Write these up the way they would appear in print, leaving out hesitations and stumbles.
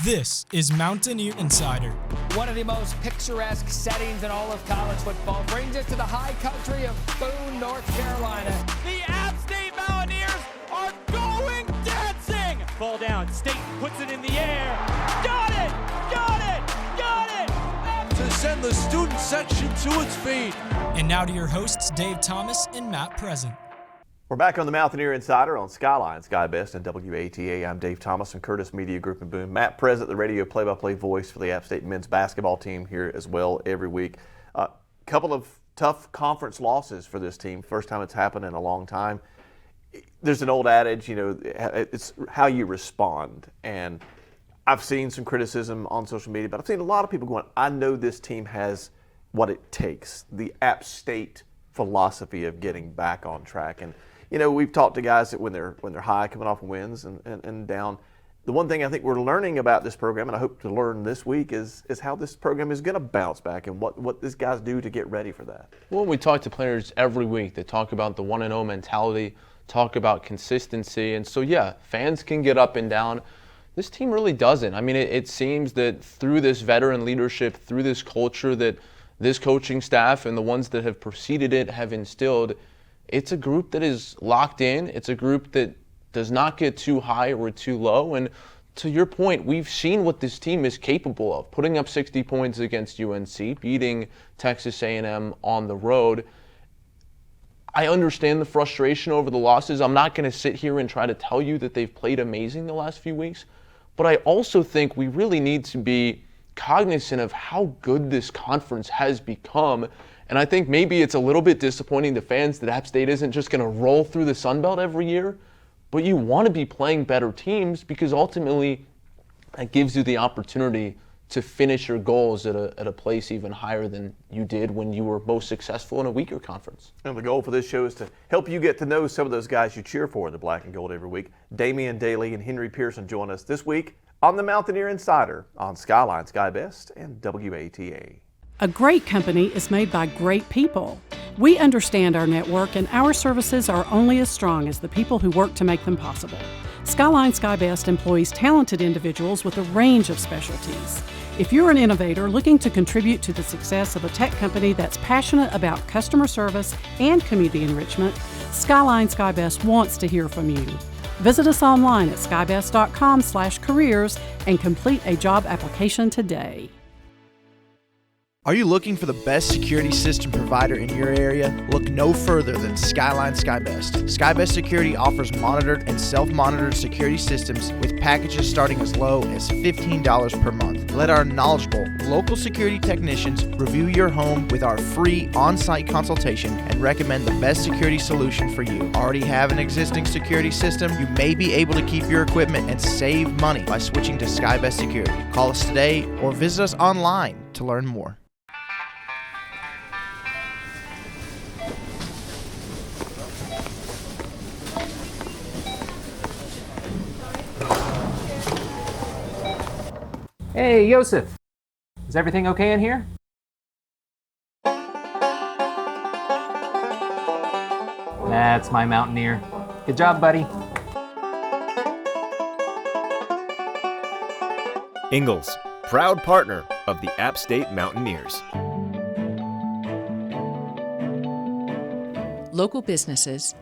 This is Mountaineer Insider. One of the most picturesque settings in all of college football brings us to the high country of Boone, North Carolina. The App State Mountaineers are going dancing! Ball down, State puts it in the air. Got it! Got it! Got it! To send the student section to its feet. And now to your hosts, Dave Thomas and Matt Present. We're back on the Mountaineer Insider on Skyline, Sky Best, and WATA. I'm Dave Thomas from Curtis Media Group in Boone. Matt Present, the radio play-by-play voice for the App State men's basketball team here as well every week. A couple of tough conference losses for this team. First time it's happened in a long time. There's an old adage, you know, it's how you respond. And I've seen some criticism on social media, but I've seen a lot of people going, I know this team has what it takes, the App State philosophy of getting back on track. And you know, we've talked to guys that when they're high, coming off wins and down. The one thing I think we're learning about this program, and I hope to learn this week, is how this program is going to bounce back and what these guys do to get ready for that. Well, we talk to players every week. They talk about the 1-0 mentality, talk about consistency. And so, yeah, fans can get up and down. This team really doesn't. I mean, it seems that through this veteran leadership, through this culture that this coaching staff and the ones that have preceded it have instilled, it's a group that is locked in. It's a group that does not get too high or too low. And to your point, we've seen what this team is capable of, putting up 60 points against UNC, beating Texas A&M on the road. I understand the frustration over the losses. I'm not going to sit here and try to tell you that they've played amazing the last few weeks. But I also think we really need to be cognizant of how good this conference has become. And I think maybe it's a little bit disappointing to fans that App State isn't just going to roll through the Sun Belt every year, but you want to be playing better teams because ultimately that gives you the opportunity to finish your goals at a place even higher than you did when you were most successful in a weaker conference. And the goal for this show is to help you get to know some of those guys you cheer for in the black and gold every week. Damion Daley and Henry Pearson join us this week on the Mountaineer Insider on Skyline, Sky Best, and WATA. A great company is made by great people. We understand our network and our services are only as strong as the people who work to make them possible. Skyline Sky Best employs talented individuals with a range of specialties. If you're an innovator looking to contribute to the success of a tech company that's passionate about customer service and community enrichment, Skyline Sky Best wants to hear from you. Visit us online at skybest.com/careers and complete a job application today. Are you looking for the best security system provider in your area? Look no further than Skyline Sky Best. Sky Best Security offers monitored and self-monitored security systems with packages starting as low as $15 per month. Let our knowledgeable local security technicians review your home with our free on-site consultation and recommend the best security solution for you. Already have an existing security system? You may be able to keep your equipment and save money by switching to Sky Best Security. Call us today or visit us online to learn more. Hey, Yosef. Is everything okay in here? That's my Mountaineer. Good job, buddy. Ingalls, proud partner of the App State Mountaineers. Local businesses,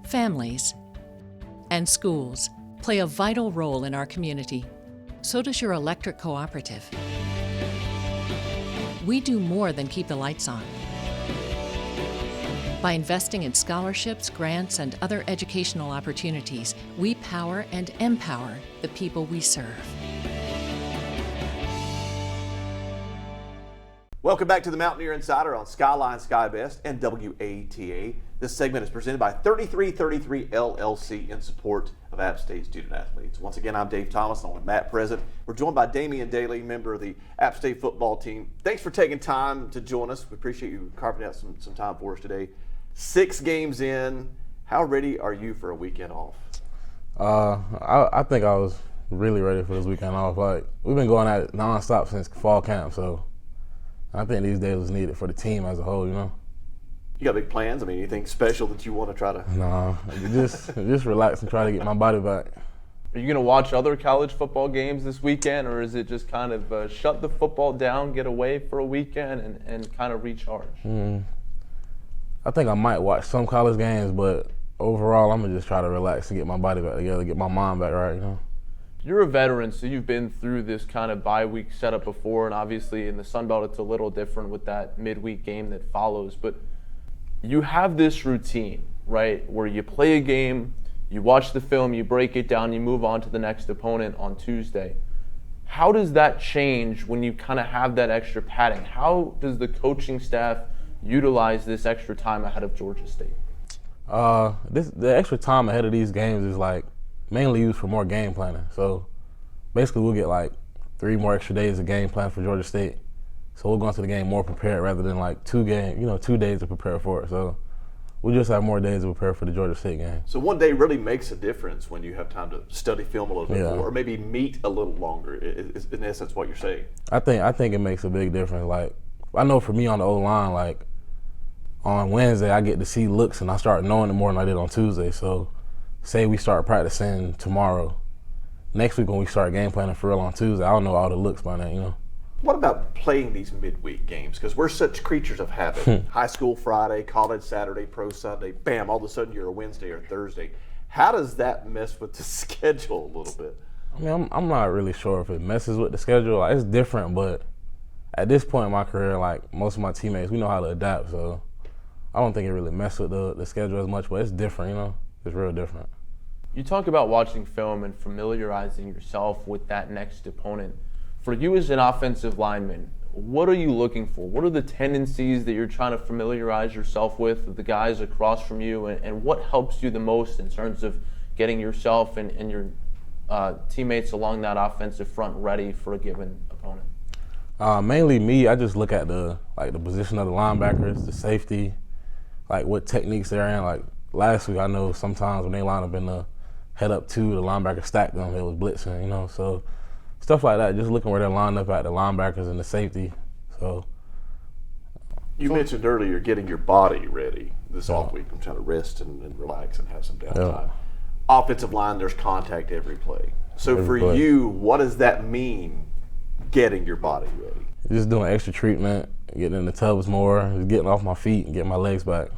families, and schools play a vital role in our community. So does your electric cooperative. We do more than keep the lights on. By investing in scholarships, grants, and other educational opportunities, we power and empower the people we serve. Welcome back to the Mountaineer Insider on Skyline, Sky Best, and WATA. This segment is presented by 3333 LLC in support of App State student athletes. Once again, I'm Dave Thomas, along with Matt Present. We're joined by Damion Daley, member of the App State football team. Thanks for taking time to join us. We appreciate you carving out some time for us today. 6 games in, how ready are you for a weekend off? I think I was really ready for this weekend off. Like, we've been going at it nonstop since fall camp, so I think these days was needed for the team as a whole, you know. You got big plans? I mean, anything special that you want to try to? No, just relax and try to get my body back. Are you going to watch other college football games this weekend, or is it just kind of shut the football down, get away for a weekend, and kind of recharge? I think I might watch some college games, but overall, I'm going to just try to relax and get my body back together, get my mind back right, you know. You're a veteran, so you've been through this kind of bye-week setup before, and obviously in the Sun Belt it's a little different with that midweek game that follows. But you have this routine, right, where you play a game, you watch the film, you break it down, you move on to the next opponent on Tuesday. How does that change when you kind of have that extra padding? How does the coaching staff utilize this extra time ahead of Georgia State? The extra time ahead of these games is like mainly used for more game planning. So basically we'll get like 3 more extra days of game plan for Georgia State. So we'll go into the game more prepared rather than like 2 days to prepare for it. So we'll just have more days to prepare for the Georgia State game. So one day really makes a difference when you have time to study film a little bit more, or maybe meet a little longer, is in essence what you're saying. I think it makes a big difference. Like, I know for me on the O-line, like, on Wednesday I get to see looks and I start knowing it more than I did on Tuesday. So say we start practicing tomorrow. Next week when we start game planning for real on Tuesday, I don't know all the looks by then, you know. What about playing these midweek games? Because we're such creatures of habit. High school Friday, college Saturday, pro Sunday, bam, all of a sudden you're a Wednesday or Thursday. How does that mess with the schedule a little bit? I mean, I'm not really sure if it messes with the schedule. Like, it's different, but at this point in my career, like most of my teammates, we know how to adapt. So I don't think it really messes with the schedule as much, but it's different, you know. It's real different. You talk about watching film and familiarizing yourself with that next opponent. For you as an offensive lineman, what are you looking for? What are the tendencies that you're trying to familiarize yourself with the guys across from you, and what helps you the most in terms of getting yourself and your teammates along that offensive front ready for a given opponent? Mainly me, I just look at the position of the linebackers, the safety, like what techniques they're in. Like last week, I know sometimes when they line up in the head up 2, the linebacker stacked them, it was blitzing, you know, so stuff like that, just looking where they're lined up at, the linebackers and the safety. So you mentioned earlier getting your body ready this off week. I'm trying to rest and relax and have some downtime. Offensive line, there's contact every play. So for you, what does that mean, getting your body ready? Just doing extra treatment, getting in the tubs more, just getting off my feet and getting my legs back.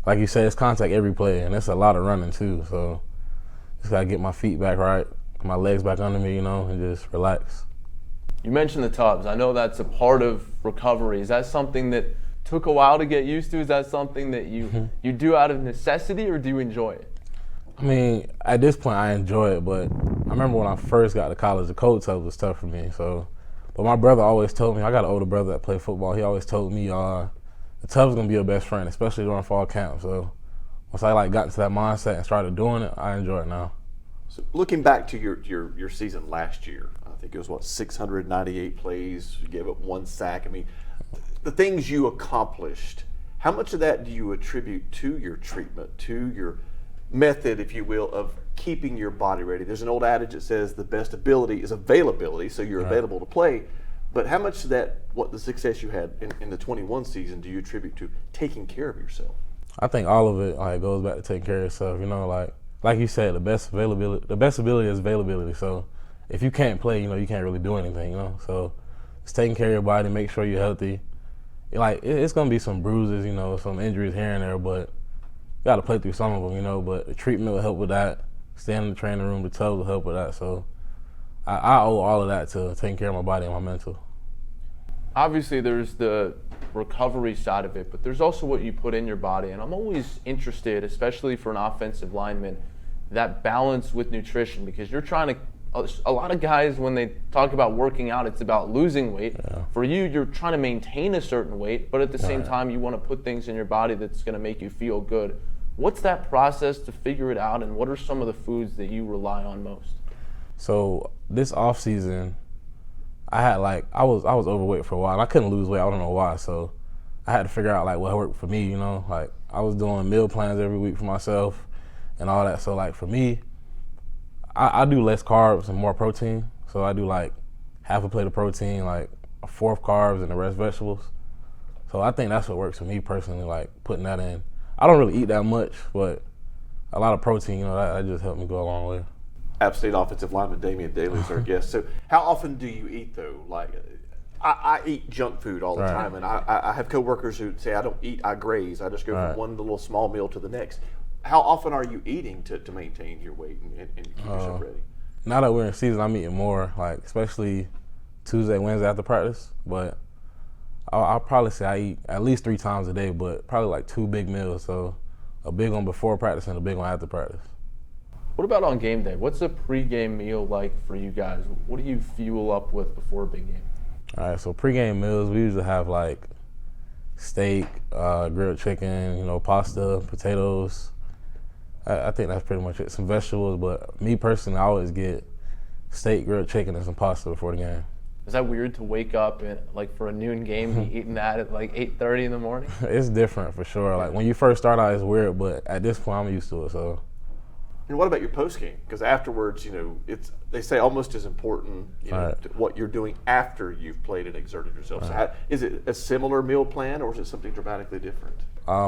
Like you said, it's contact every play, and it's a lot of running too. So just gotta get my feet back right, my legs back under me, you know, and just relax. You mentioned the tubs. I know that's a part of recovery. Is that something that took a while to get used to? Is that something that you do out of necessity, or do you enjoy it? I mean, at this point, I enjoy it, but I remember when I first got to college, the cold tubs was tough for me. So, but my brother always told me, I got an older brother that played football, he always told me, the tub's gonna be your best friend, especially during fall camp. So once I got into that mindset and started doing it, I enjoy it now. So looking back to your season last year, I think it was 698 plays, you gave up 1 sack. I mean, the things you accomplished, how much of that do you attribute to your treatment, to your method, if you will, of keeping your body ready? There's an old adage that says the best ability is availability, so you're available to play. But how much of that, what the success you had in the 21 season, do you attribute to taking care of yourself? I think all of it goes back to taking care of yourself. You know, like you said, the best ability is availability. So if you can't play, you know, you can't really do anything. You know, so it's taking care of your body, make sure you're healthy. It's gonna be some bruises, you know, some injuries here and there, but you got to play through some of them, you know. But the treatment will help with that. Staying in the training room, the tubs will help with that. So I owe all of that to taking care of my body and my mental. Obviously, there's the recovery side of it, but there's also what you put in your body. And I'm always interested, especially for an offensive lineman, that balance with nutrition, because you're trying to, a lot of guys, when they talk about working out, it's about losing weight. Yeah. For you, you're trying to maintain a certain weight, but at the same time, you want to put things in your body that's going to make you feel good. What's that process to figure it out, and what are some of the foods that you rely on most? So this off season, I was overweight for a while. I couldn't lose weight. I don't know why. So I had to figure out what worked for me. You know, I was doing meal plans every week for myself and all that. So for me, I do less carbs and more protein. So I do half a plate of protein, a fourth carbs, and the rest vegetables. So I think that's what works for me personally, putting that in. I don't really eat that much, but a lot of protein, you know, that just helped me go a long way. App State offensive lineman Damion Daley is our guest. So how often do you eat, though? Like, I eat junk food all the time, and I have coworkers who say I don't eat, I graze. I just go from one little small meal to the next. How often are you eating to maintain your weight and keep yourself ready? Now that we're in season, I'm eating more, like especially Tuesday, Wednesday after practice. But I'll probably say I eat at least 3 times a day, but probably like 2 big meals. So a big one before practice and a big one after practice. What about on game day? What's a pregame meal like for you guys? What do you fuel up with before a big game? All right, so pregame meals, we usually have like steak, grilled chicken, pasta, potatoes. I think that's pretty much it. Some vegetables, but me personally, I always get steak, grilled chicken, and some pasta before the game. Is that weird to wake up and like for a noon game, be eating that at like 8:30 in the morning? It's different for sure. Like when you first start out, it's weird, but at this point, I'm used to it. So. And what about your post game? Because afterwards, it's they say almost as important, to what you're doing after you've played and exerted yourself. So is it a similar meal plan, or is it something dramatically different?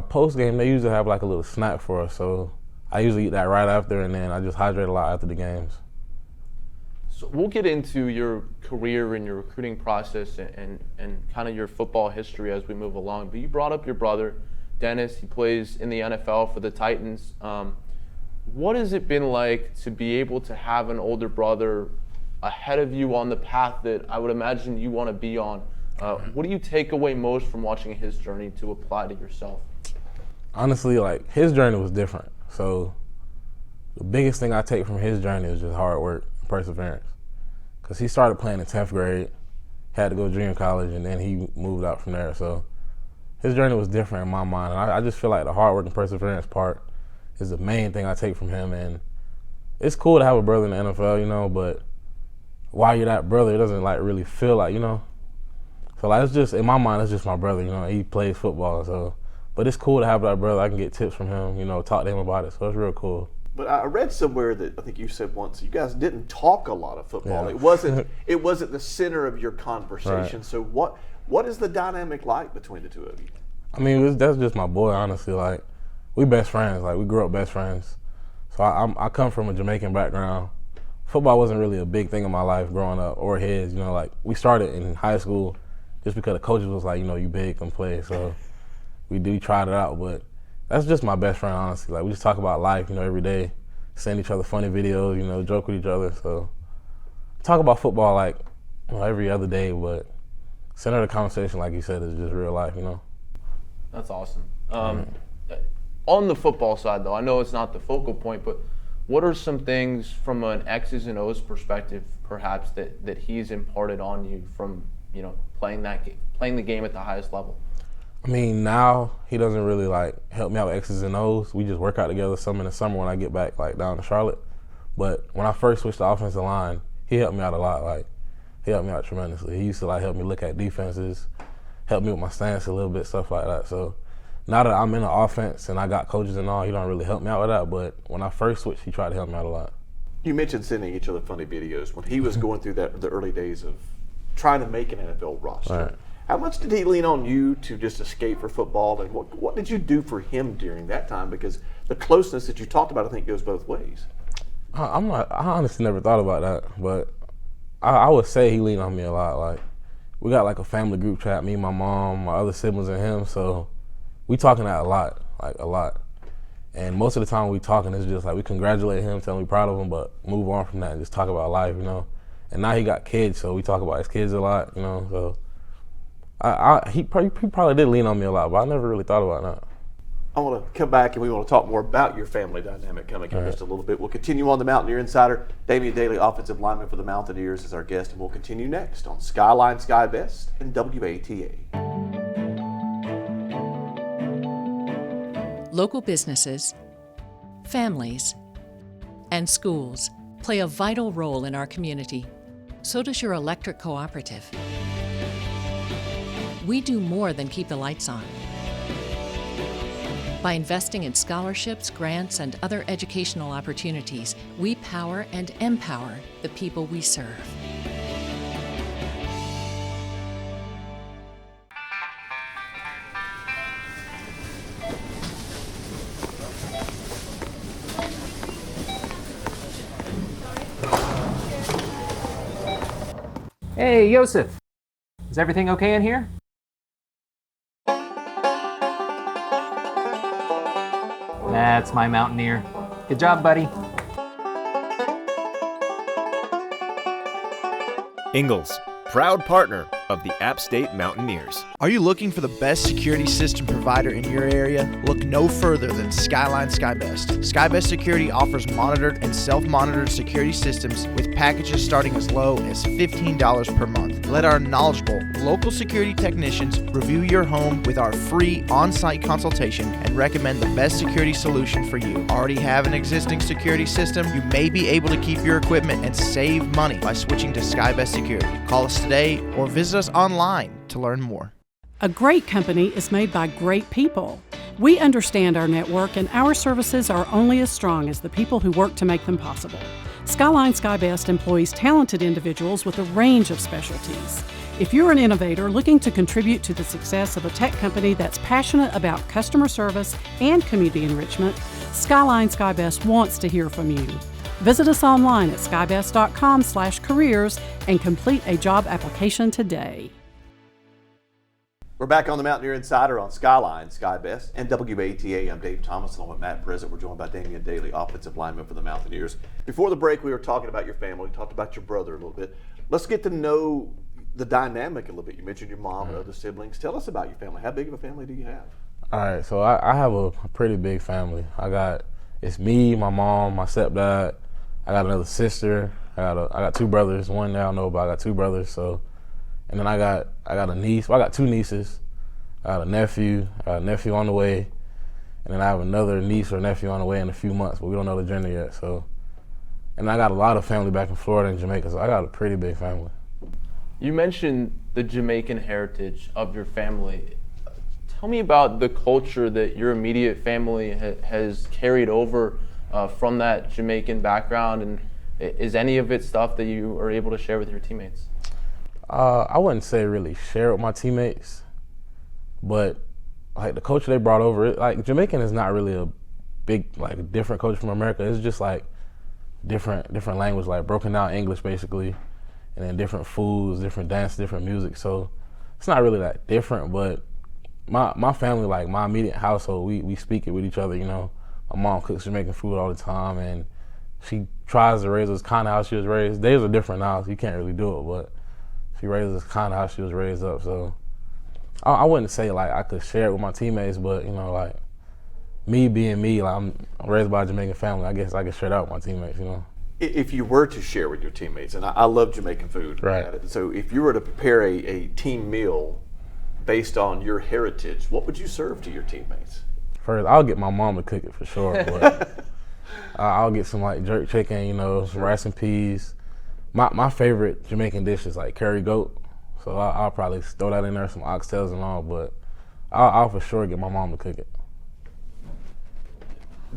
Post game, they usually have like a little snack for us. So I usually eat that right after, and then I just hydrate a lot after the games. So we'll get into your career and your recruiting process and kind of your football history as we move along. But you brought up your brother, Dennis. He plays in the NFL for the Titans. What has it been like to be able to have an older brother ahead of you on the path that I would imagine you want to be on? What do you take away most from watching his journey to apply to yourself? Honestly, like his journey was different. So the biggest thing I take from his journey is just hard work and perseverance. Because he started playing in 10th grade, had to go to junior college, and then he moved out from there. So his journey was different in my mind. And I just feel like the hard work and perseverance part is the main thing I take from him. And it's cool to have a brother in the NFL, but while you're that brother, it doesn't like really feel like, So like it's just, in my mind, it's just my brother, he plays football. So, but it's cool to have that brother. I can get tips from him, talk to him about it. So it's real cool. But I read somewhere that I think you said once you guys didn't talk a lot of football. Yeah. It wasn't the center of your conversation. Right. So what is the dynamic like between the two of you? I mean, that's just my boy, honestly. Like, we best friends. Like, we grew up best friends. So I come from a Jamaican background. Football wasn't really a big thing in my life growing up, or his. Like we started in high school just because the coaches was like, you big, come play. So we tried it out, but that's just my best friend, honestly. Like we just talk about life, every day, send each other funny videos, joke with each other. So talk about football like every other day, but center of the conversation, like you said, is just real life, That's awesome. On the football side, though, I know it's not the focal point, but what are some things from an X's and O's perspective, perhaps, that he's imparted on you from, playing the game at the highest level? I mean, now he doesn't really help me out with X's and O's. We just work out together some in the summer when I get back down to Charlotte. But when I first switched to offensive line, he helped me out a lot. He helped me out tremendously. He used to help me look at defenses, help me with my stance a little bit, stuff like that. So now that I'm in the offense and I got coaches and all, he don't really help me out with that. But when I first switched, he tried to help me out a lot. You mentioned sending each other funny videos when he was going through the early days of trying to make an NFL roster. Right. How much did he lean on you to just escape for football, and what did you do for him during that time? Because the closeness that you talked about, I think, goes both ways. I honestly never thought about that, but I would say he leaned on me a lot. We got a family group chat, me, my mom, my other siblings, and him. So we talking that a lot. And most of the time we talking is just we congratulate him, tell him we proud of him, but move on from that and just talk about life, And now he got kids, so we talk about his kids a lot, So he probably did lean on me a lot, but I never really thought about that. I want to come back and we want to talk more about your family dynamic coming in just a little bit. We'll continue on the Mountaineer Insider. Damion Daley, offensive lineman for the Mountaineers, is our guest, and we'll continue next on Skyline Sky Best and WATA. Local businesses, families, and schools play a vital role in our community. So does your electric cooperative. We do more than keep the lights on. By investing in scholarships, grants, and other educational opportunities, we power and empower the people we serve. Hey, Yosef. Is everything okay in here? That's my Mountaineer. Good job, buddy. Ingalls, proud partner of the App State Mountaineers. Are you looking for the best security system provider in your area? Look no further than Skyline SkyBest. SkyBest Security offers monitored and self-monitored security systems with packages starting as low as $15 per month. Let our knowledgeable local security technicians review your home with our free on-site consultation and recommend the best security solution for you. Already have an existing security system? You may be able to keep your equipment and save money by switching to SkyBest Security. Call us today or visit us online to learn more. A great company is made by great people. We understand our network and our services are only as strong as the people who work to make them possible. Skyline SkyBest employs talented individuals with a range of specialties. If you're an innovator looking to contribute to the success of a tech company that's passionate about customer service and community enrichment, Skyline SkyBest wants to hear from you. Visit us online at skybest.com/careers and complete a job application today. We're back on the Mountaineer Insider on Skyline, SkyBest, and WATA. I'm Dave Thomas, along with Matt President. We're joined by Damion Daley, offensive lineman for the Mountaineers. Before the break, we were talking about your family. We talked about your brother a little bit. Let's get to know the dynamic a little bit. You mentioned your mom and other siblings. Tell us about your family. How big of a family do you have? All right, so I have a pretty big family. It's me, my mom, my stepdad. I got another sister. I got two brothers. One now I know about. I got two brothers. So. And then I got a niece. Well, I got two nieces. I got a nephew. I got a nephew on the way. And then I have another niece or nephew on the way in a few months, but we don't know the gender yet. So, and I got a lot of family back in Florida and Jamaica, so I got a pretty big family. You mentioned the Jamaican heritage of your family. Tell me about the culture that your immediate family has carried over from that Jamaican background, and is any of it stuff that you are able to share with your teammates? I wouldn't say really share with my teammates, but like the culture they brought over, like Jamaican is not really a big, like different culture from America. It's just like different language, like broken down English basically, and then different foods, different dance, different music. So it's not really that different, but my family, like my immediate household, we speak it with each other, you know. My mom cooks Jamaican food all the time, and she tries to raise us kind of how she was raised. Days are different now, so you can't really do it, but she raised us kind of how she was raised up. So I wouldn't say like I could share it with my teammates, but you know, like me being me, like I'm raised by a Jamaican family, I guess I could share that with my teammates, you know. If you were to share with your teammates, and I love Jamaican food, right? So if you were to prepare a team meal based on your heritage, what would you serve to your teammates? First, I'll get my mom to cook it for sure, but I'll get some like jerk chicken, you know, some rice and peas. My favorite Jamaican dish is like curry goat, so I'll probably throw that in there, some oxtails and all, but I'll for sure get my mom to cook it.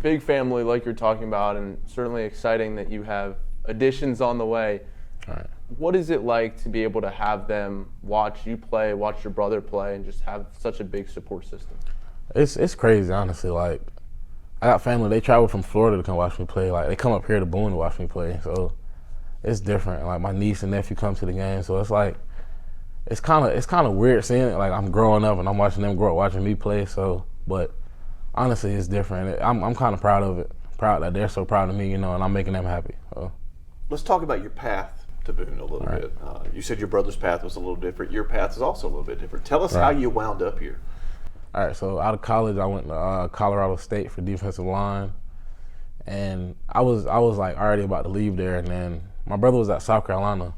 Big family like you're talking about, and certainly exciting that you have additions on the way. All right. What is it like to be able to have them watch you play, watch your brother play, and just have such a big support system? It's crazy, honestly. Like, I got family, they travel from Florida to come watch me play. Like, they come up here to Boone to watch me play, so it's different. Like, my niece and nephew come to the game, so it's like, it's kind of weird seeing it. Like, I'm growing up and I'm watching them grow up watching me play, so, but honestly, it's different. I'm kind of proud of it, proud that they're so proud of me, you know, and I'm making them happy. So. Let's talk about your path to Boone a little bit. You said your brother's path was a little different. Your path is also a little bit different. Tell us how you wound up here. All right, so out of college, I went to Colorado State for defensive line, and I was like already about to leave there, and then my brother was at South Carolina,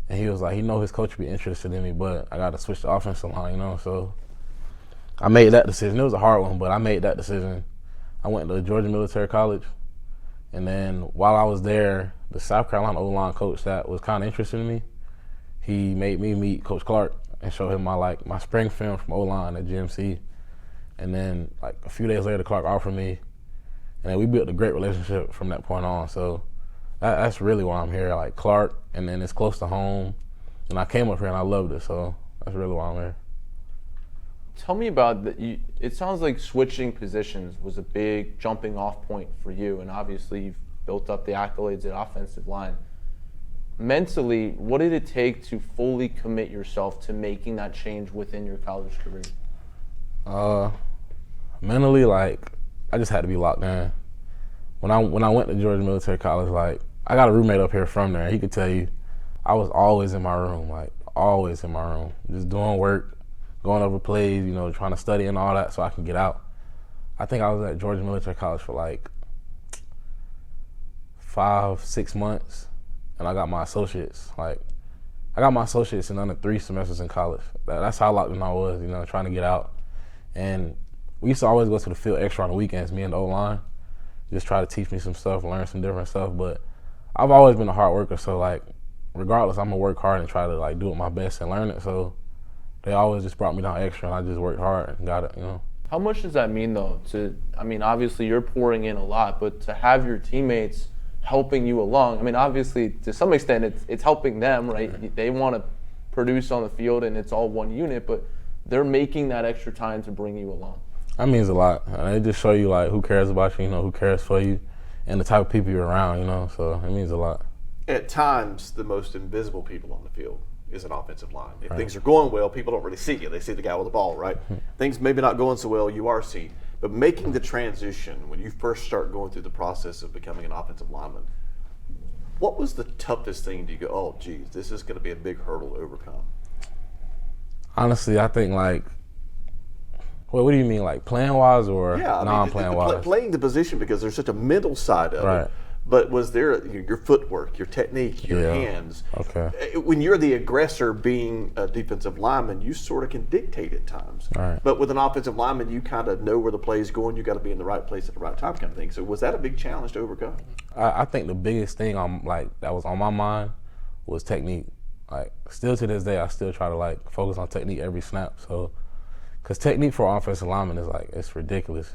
and he was like, he know his coach would be interested in me, but I got to switch to offensive line, you know, so I made that decision. It was a hard one, but I made that decision. I went to Georgia Military College, and then while I was there, the South Carolina O-line coach that was kind of interested in me, he made me meet Coach Clark and show him my spring film from O-line at GMC. And then like a few days later, Clark offered me, and then we built a great relationship from that point on. So that's really why I'm here, like Clark, and then it's close to home. And I came up here and I loved it, so that's really why I'm here. Tell me about it sounds like switching positions was a big jumping off point for you, and obviously you've built up the accolades at offensive line. mentally, what did it take to fully commit yourself to making that change within your college career? Mentally, like, I just had to be locked in. When I went to Georgia Military College, like, I got a roommate up here from there. He could tell you I was always in my room, like, always in my room, just doing work, going over plays, you know, trying to study and all that so I can get out. I think I was at Georgia Military College for like 5-6 months, and I got my associates. Like, I got my associates in under 3 semesters in college. That's how locked in I was, you know, trying to get out. And we used to always go to the field extra on the weekends, me and the O-line, just try to teach me some stuff, learn some different stuff. But I've always been a hard worker, so like, regardless, I'm gonna work hard and try to like do it my best and learn it. So they always just brought me down extra, and I just worked hard and got it, you know. How much does that mean though? I mean, obviously you're pouring in a lot, but to have your teammates helping you along, I mean, obviously to some extent it's helping them, right? Mm-hmm. They want to produce on the field and it's all one unit, but they're making that extra time to bring you along. That means a lot. They just show you like who cares about you, you know, who cares for you, and the type of people you're around, you know. So it means a lot. At times, the most invisible people on the field is an offensive line. If things are going well, people don't really see you. They see the guy with the ball, right? Things maybe not going so well, you are seen. But making the transition, when you first start going through the process of becoming an offensive lineman, what was the toughest thing to go, oh, geez, this is going to be a big hurdle to overcome? Honestly, I think like, well, what do you mean, like playing-wise or non-playing-wise? Playing the position, because there's such a mental side of it. But was there your footwork, your technique, your hands? Okay. When you're the aggressor being a defensive lineman, you sort of can dictate at times. Right. But with an offensive lineman, you kind of know where the play is going. You got to be in the right place at the right time, kind of thing. So was that a big challenge to overcome? I think the biggest thing that was on my mind was technique. Like, still to this day, I still try to like focus on technique every snap. So, because technique for offensive lineman is like, it's ridiculous.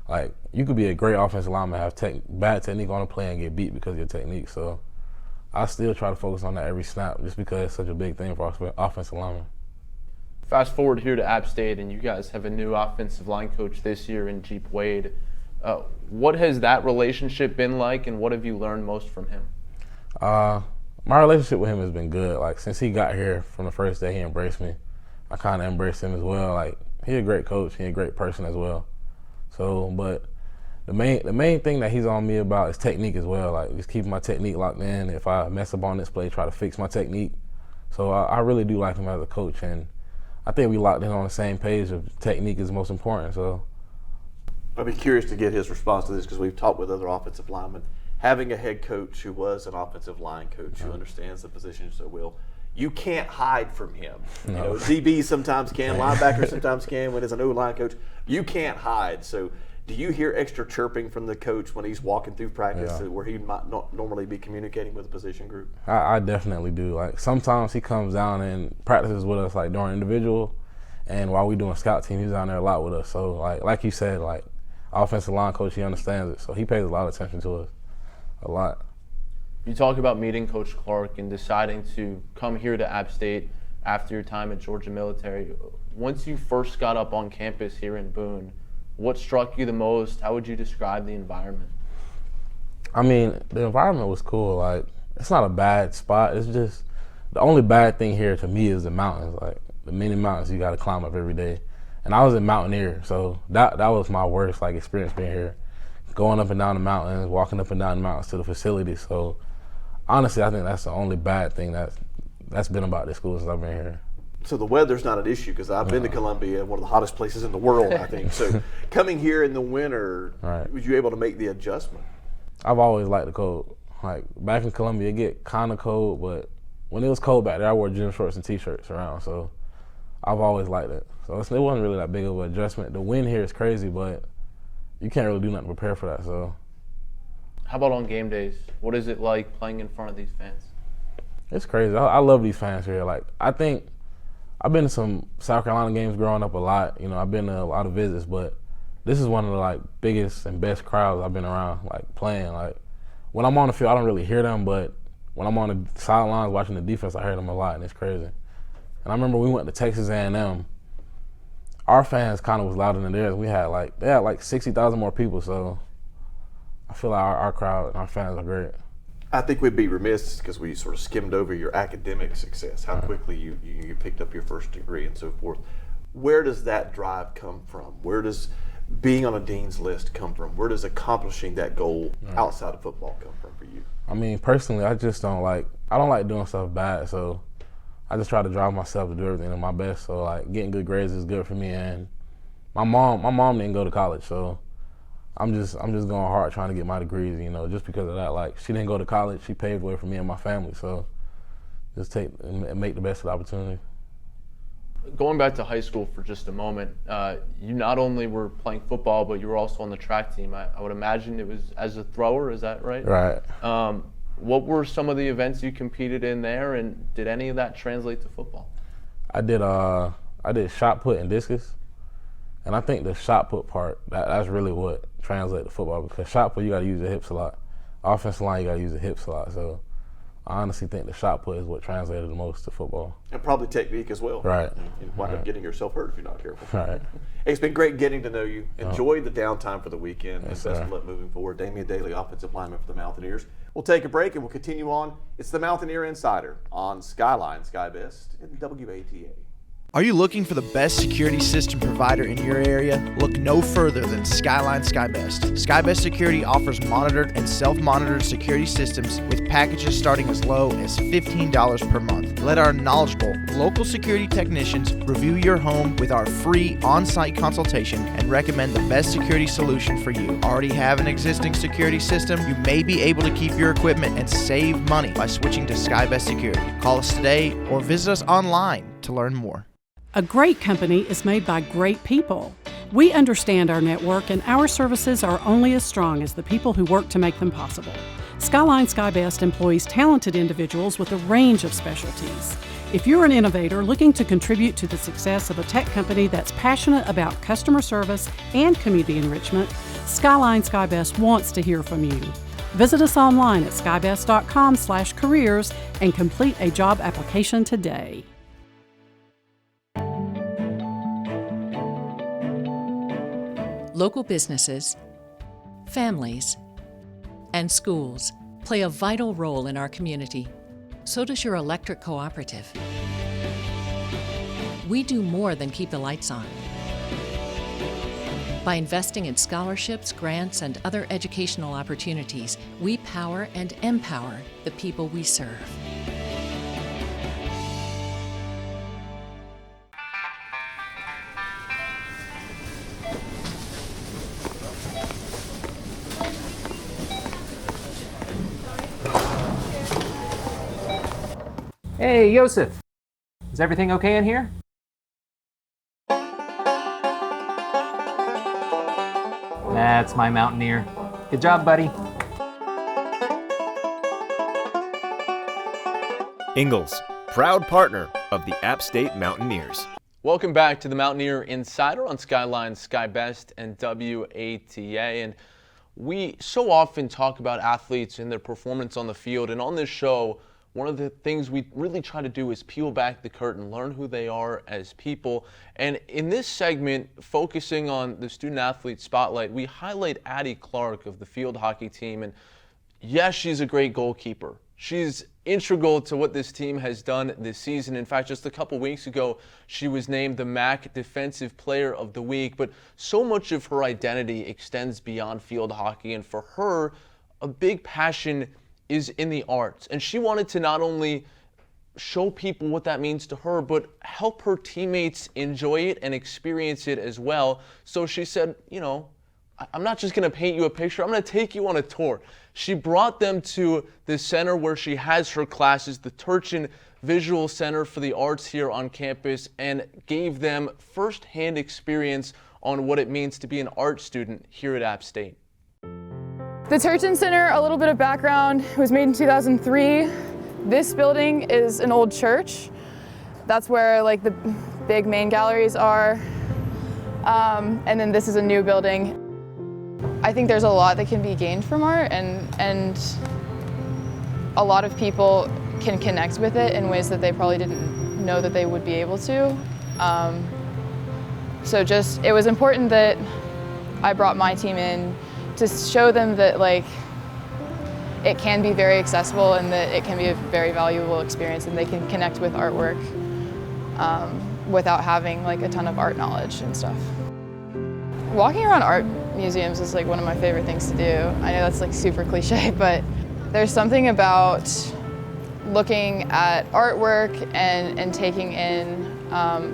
Like, you could be a great offensive lineman, have bad technique on a play and get beat because of your technique. So I still try to focus on that every snap just because it's such a big thing for offensive linemen. Fast forward here to App State, and you guys have a new offensive line coach this year in Jeep Wade. What has that relationship been like, and what have you learned most from him? My relationship with him has been good. Like, since he got here from the first day, he embraced me. I kind of embraced him as well. Like, he's a great coach. He's a great person as well. So, but the main thing that he's on me about is technique as well. Like, just keeping my technique locked in. If I mess up on this play, try to fix my technique. So I really do like him as a coach, and I think we locked in on the same page of technique is most important. So I'd be curious to get his response to this, because we've talked with other offensive linemen. Having a head coach who was an offensive line coach who understands the position so well, you can't hide from him. No. You know, DBs sometimes can, linebackers sometimes can. When it's an O-line coach, you can't hide. So do you hear extra chirping from the coach when he's walking through practice where he might not normally be communicating with the position group? I definitely do. Like, sometimes he comes down and practices with us like during individual, and while we doing scout team, he's down there a lot with us. So like you said, like, offensive line coach, he understands it. So he pays a lot of attention to us, a lot. You talk about meeting Coach Clark and deciding to come here to App State after your time at Georgia Military. Once you first got up on campus here in Boone, what struck you the most? How would you describe the environment? I mean, the environment was cool. Like, it's not a bad spot. It's just the only bad thing here to me is the mountains. Like, the many mountains you got to climb up every day. And I was in Mountaineer, so that was my worst like experience being here, going up and down the mountains, walking up and down the mountains to the facility. So honestly, I think that's the only bad thing that's been about this school since I've been here. So the weather's not an issue, because I've been to Columbia, one of the hottest places in the world, I think. So coming here in the winter, was you able to make the adjustment? I've always liked the cold. Like, back in Columbia, it get kind of cold, but when it was cold back there, I wore gym shorts and T-shirts around. So I've always liked it. So it wasn't really that big of an adjustment. The wind here is crazy, but you can't really do nothing to prepare for that. So, how about on game days? What is it like playing in front of these fans? It's crazy. I love these fans here. Like, I think I've been to some South Carolina games growing up a lot. You know, I've been to a lot of visits, but this is one of the like biggest and best crowds I've been around, like, playing. Like, when I'm on the field, I don't really hear them, but when I'm on the sidelines watching the defense, I hear them a lot, and it's crazy. And I remember we went to Texas A&M. Our fans kind of was louder than theirs. They had like 60,000 more people, so I feel like our crowd and our fans are great. I think we'd be remiss because we sort of skimmed over your academic success, how quickly you picked up your first degree and so forth. Where does that drive come from? Where does being on a dean's list come from? Where does accomplishing that goal outside of football come from for you? I mean, personally, I don't like doing stuff bad, so I just try to drive myself to do everything at my best. So like getting good grades is good for me, and my mom didn't go to college, so I'm just going hard trying to get my degrees, just because of that. Like, she didn't go to college, she paved the way for me and my family, so just take and make the best of the opportunity. Going back to high school for just a moment, you not only were playing football, but you were also on the track team. I would imagine it was as a thrower, is that right? Right. What were some of the events you competed in there, and did any of that translate to football? I did shot put and discus, and I think the shot put part, that's really what translates to football, because shot put, you got to use your hips a lot. Offensive line, you got to use the hips a lot, so I honestly think the shot put is what translated the most to football. And probably technique as well. Right. You wind up getting yourself hurt if you're not careful. Right. It's been great getting to know you. Enjoy the downtime for the weekend. Yes, and best sir. of luck moving forward. Damion Daley, offensive lineman for the Mountaineers. We'll take a break and we'll continue on. It's the Mountaineer Insider on Skyline Sky Best and WATA. Are you looking for the best security system provider in your area? Look no further than Skyline SkyBest. SkyBest Security offers monitored and self-monitored security systems with packages starting as low as $15 per month. Let our knowledgeable local security technicians review your home with our free on-site consultation and recommend the best security solution for you. Already have an existing security system? You may be able to keep your equipment and save money by switching to SkyBest Security. Call us today or visit us online to learn more. A great company is made by great people. We understand our network, and our services are only as strong as the people who work to make them possible. Skyline SkyBest employs talented individuals with a range of specialties. If you're an innovator looking to contribute to the success of a tech company that's passionate about customer service and community enrichment, Skyline SkyBest wants to hear from you. Visit us online at skybest.com/careers and complete a job application today. Local businesses, families, and schools play a vital role in our community. So does your electric cooperative. We do more than keep the lights on. By investing in scholarships, grants, and other educational opportunities, we power and empower the people we serve. Hey, Yosef. Is everything okay in here? That's my Mountaineer. Good job, buddy. Ingalls, proud partner of the App State Mountaineers. Welcome back to the Mountaineer Insider on Skyline Sky Best and WATA. And we so often talk about athletes and their performance on the field, and on this show, one of the things we really try to do is peel back the curtain, learn who they are as people. And in this segment, focusing on the student athlete spotlight, we highlight Addie Clark of the field hockey team. And yes, she's a great goalkeeper. She's integral to what this team has done this season. In fact, just a couple weeks ago, she was named the MAC Defensive Player of the Week. But so much of her identity extends beyond field hockey. And for her, a big passion is in the arts, and she wanted to not only show people what that means to her, but help her teammates enjoy it and experience it as well. So she said, I'm not just going to paint you a picture, I'm going to take you on a tour. She brought them to the center where she has her classes, the Turchin Visual Center for the Arts here on campus, and gave them firsthand experience on what it means to be an art student here at App State. The Turchin Center, a little bit of background, was made in 2003. This building is an old church. That's where the big main galleries are. And then this is a new building. I think there's a lot that can be gained from art, and a lot of people can connect with it in ways that they probably didn't know that they would be able to. So it was important that I brought my team in to show them that it can be very accessible and that it can be a very valuable experience, and they can connect with artwork without having like a ton of art knowledge and stuff. Walking around art museums is like one of my favorite things to do. I know that's like super cliche, but there's something about looking at artwork and taking in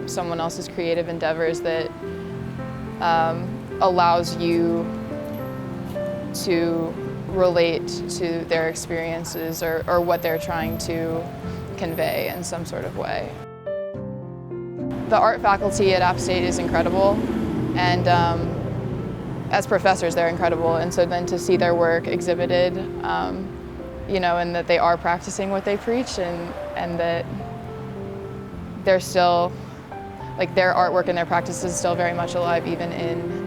someone else's creative endeavors that allows you to relate to their experiences or what they're trying to convey in some sort of way. The art faculty at App State is incredible, and as professors they're incredible, and so then to see their work exhibited, you know, and that they are practicing what they preach, and that they're still, like their artwork and their practice is still very much alive even in,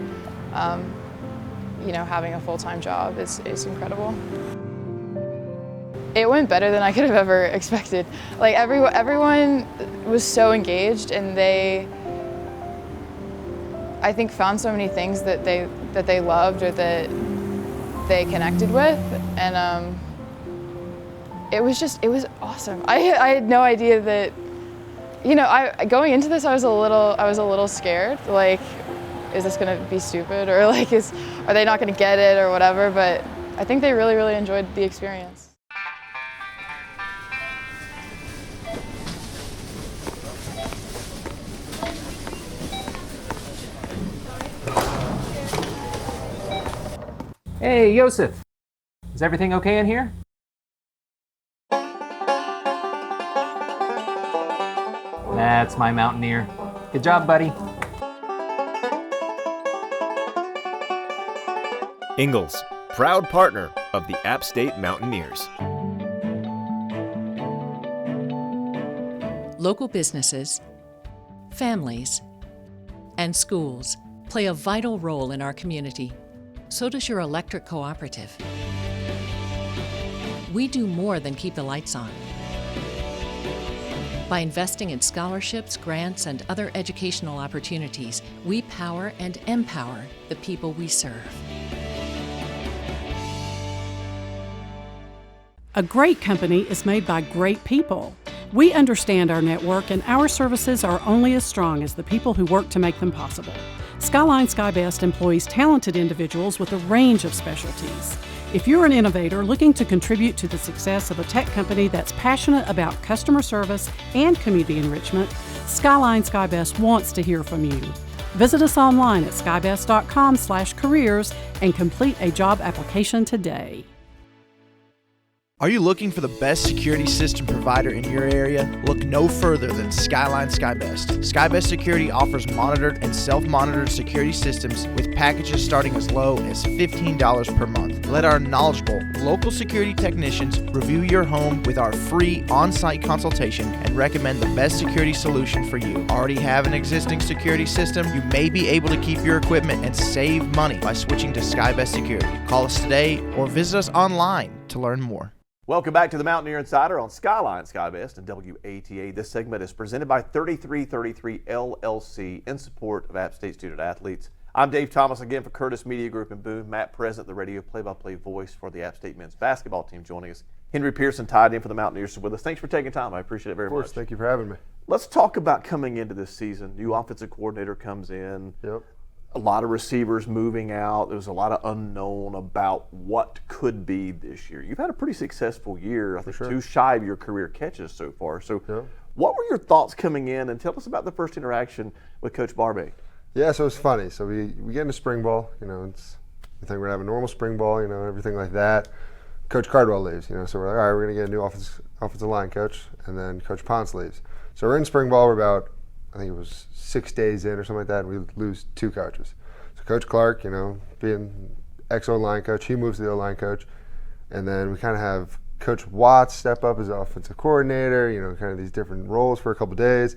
you know, having a full-time job is incredible. It went better than I could have ever expected. Like everyone was so engaged, and they, I think, found so many things that they loved or that they connected with, and it was awesome. I had no idea that, you know, going into this I was a little scared. Like, is this gonna be stupid, or like are they not gonna get it or whatever? But I think they really enjoyed the experience. Hey, Yosef. Is everything okay in here? That's my Mountaineer. Good job, buddy. Ingalls, proud partner of the App State Mountaineers. Local businesses, families, and schools play a vital role in our community. So does your electric cooperative. We do more than keep the lights on. By investing in scholarships, grants, and other educational opportunities, we power and empower the people we serve. A great company is made by great people. We understand our network, and our services are only as strong as the people who work to make them possible. Skyline SkyBest employs talented individuals with a range of specialties. If you're an innovator looking to contribute to the success of a tech company that's passionate about customer service and community enrichment, Skyline SkyBest wants to hear from you. Visit us online at skybest.com/careers and complete a job application today. Are you looking for the best security system provider in your area? Look no further than Skyline SkyBest. SkyBest Security offers monitored and self-monitored security systems with packages starting as low as $15 per month. Let our knowledgeable local security technicians review your home with our free on-site consultation and recommend the best security solution for you. Already have an existing security system? You may be able to keep your equipment and save money by switching to SkyBest Security. Call us today or visit us online to learn more. Welcome back to the Mountaineer Insider on Skyline SkyBest and WATA. This segment is presented by 3333 LLC in support of App State student athletes. I'm Dave Thomas again for Curtis Media Group in Boone. Matt Present, the radio play-by-play voice for the App State men's basketball team, joining us. Henry Pearson tied in for the Mountaineers with us. Thanks for taking time. I appreciate it very much. Of course, thank you for having me. Let's talk about coming into this season. New offensive coordinator comes in. Yep. A lot of receivers moving out. There's a lot of unknown about what could be this year. You've had a pretty successful year. I think sure. 2 shy of your career catches so far. So what were your thoughts coming in? And tell us about the first interaction with Coach Barbay. Yeah, so it's funny. So we get into spring ball. You know, we think we're going to have a normal spring ball, you know, everything like that. Coach Cardwell leaves, you know, so we're like, all right, we're going to get a new offensive line coach. And then Coach Ponce leaves. So we're in spring ball. We're about, I think it was 6 days in or something like that, and we lose 2 coaches. So Coach Clark, you know, being ex-O-line coach, he moves to the O-line coach. And then we kind of have Coach Watts step up as offensive coordinator, you know, kind of these different roles for a couple days.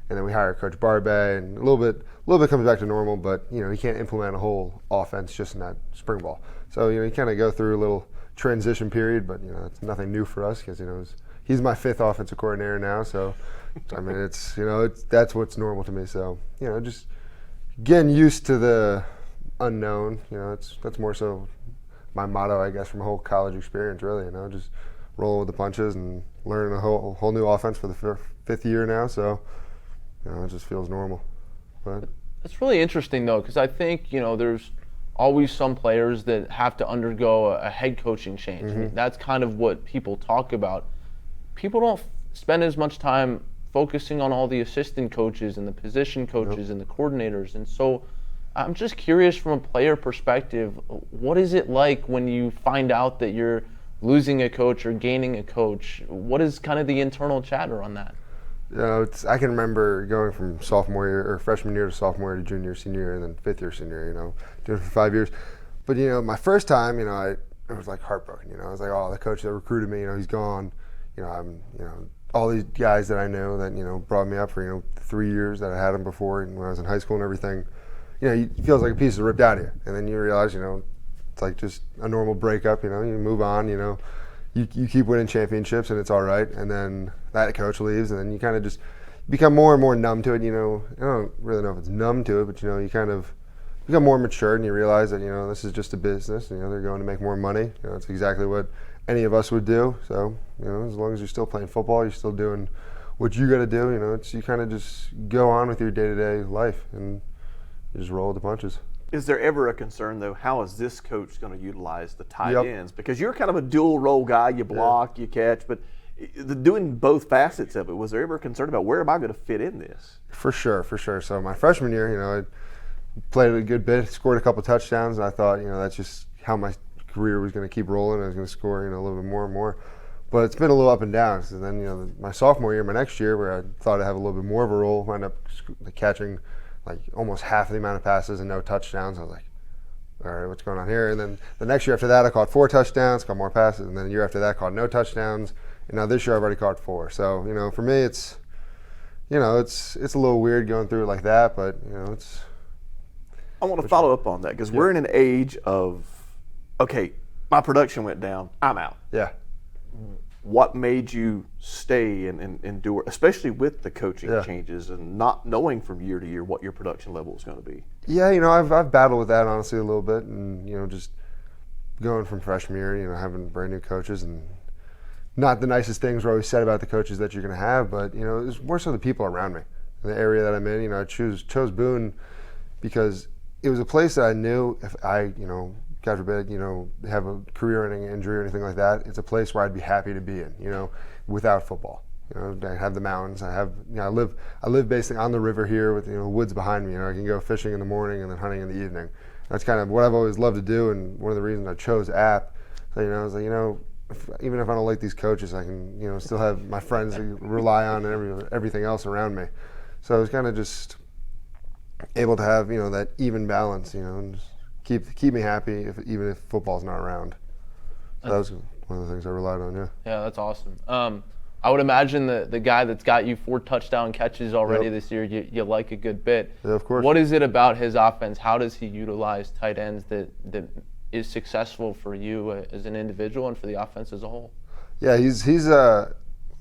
And then we hire Coach Barbay, and a little bit comes back to normal, but, you know, he can't implement a whole offense just in that spring ball. So, you know, you kind of go through a little transition period, but, you know, it's nothing new for us because, you know, he's my 5th offensive coordinator now, so I mean, it's, you know, that's what's normal to me. So, you know, just getting used to the unknown, you know, that's more so my motto, I guess, from a whole college experience, really. Just rolling with the punches and learning a whole new offense for the fifth year now. So, it just feels normal. But it's really interesting though, because I think there's always some players that have to undergo a head coaching change. I mean, that's kind of what people talk about. People don't spend as much time focusing on all the assistant coaches and the position coaches and the coordinators. And so I'm just curious, from a player perspective, what is it like when you find out that you're losing a coach or gaining a coach? What is kind of the internal chatter on that? I can remember going from sophomore year or freshman year to sophomore year to junior year, senior year, and then fifth year, senior year, doing it for 5 years. But, my first time, I was like heartbroken. I was like, oh, the coach that recruited me, he's gone. I'm, all these guys that I know that, brought me up for, 3 years that I had them before when I was in high school and everything, it feels like a piece is ripped out of you. And then you realize, it's like just a normal breakup, you move on, you keep winning championships and it's all right. And then that coach leaves and then you kind of just become more and more numb to it. I don't really know if it's numb to it, but, you kind of become more mature and you realize that, this is just a business. They're going to make more money. It's exactly what any of us would do. So, as long as you're still playing football, you're still doing what you got to do. You kind of just go on with your day-to-day life and you just roll with the punches. Is there ever a concern, though, how is this coach going to utilize the tight ends? Because you're kind of a dual role guy. You block, you catch, but doing both facets of it, was there ever a concern about where am I going to fit in this? For sure. So my freshman year, I played a good bit, scored a couple touchdowns, and I thought, that's just how my career was going to keep rolling. I was going to score, a little bit more and more. But it's been a little up and down. So then, my sophomore year, my next year, where I thought I'd have a little bit more of a role, wound up catching like almost half the amount of passes and no touchdowns. I was like, all right, what's going on here? And then the next year after that, I caught 4 touchdowns, caught more passes, and then the year after that, caught no touchdowns. And now this year, I've already caught 4. So, for me, it's a little weird going through it like that, but it's. I want to follow up on that because we're in an age of, okay, my production went down, I'm out. Yeah. What made you stay and endure, especially with the coaching changes and not knowing from year to year what your production level is going to be? Yeah, I've battled with that honestly a little bit, and just going from freshman year, having brand new coaches and not the nicest things were always said about the coaches that you're going to have, but it was more so the people around me, in the area that I'm in. I chose Boone because it was a place that I knew if I, God forbid, have a career-ending injury or anything like that, it's a place where I'd be happy to be in, without football. I have the mountains. I live basically on the river here with, woods behind me. I can go fishing in the morning and then hunting in the evening. That's kind of what I've always loved to do, and one of the reasons I chose App. So, I was like, even if I don't like these coaches, I can, still have my friends to rely on and everything else around me. So I was kind of just able to have, that even balance, and just keep me happy even if football's not around. So that was one of the things I relied on. Yeah, that's awesome. I would imagine the guy that's got you 4 touchdown catches already this year, you like a good bit. Yeah, of course. What is it about his offense? How does he utilize tight ends that is successful for you as an individual and for the offense as a whole? Yeah, he's a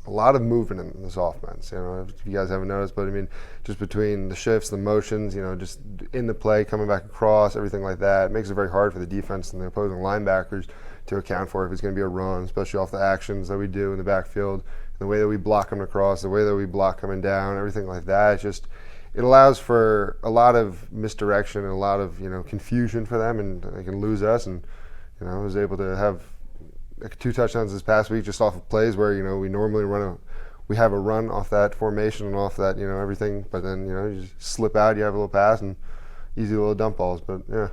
lot of movement in this offense. If you guys haven't noticed, but I mean, just between the shifts, the motions, just in the play, coming back across, everything like that, it makes it very hard for the defense and the opposing linebackers to account for if it's going to be a run, especially off the actions that we do in the backfield, the way that we block coming across, the way that we block coming down, everything like that. It allows for a lot of misdirection and a lot of confusion for them, and they can lose us. And I was able to have 2 touchdowns this past week just off of plays where we normally we have a run off that formation and off that everything, but then you just slip out, you have a little pass and easy little dump balls. But yeah,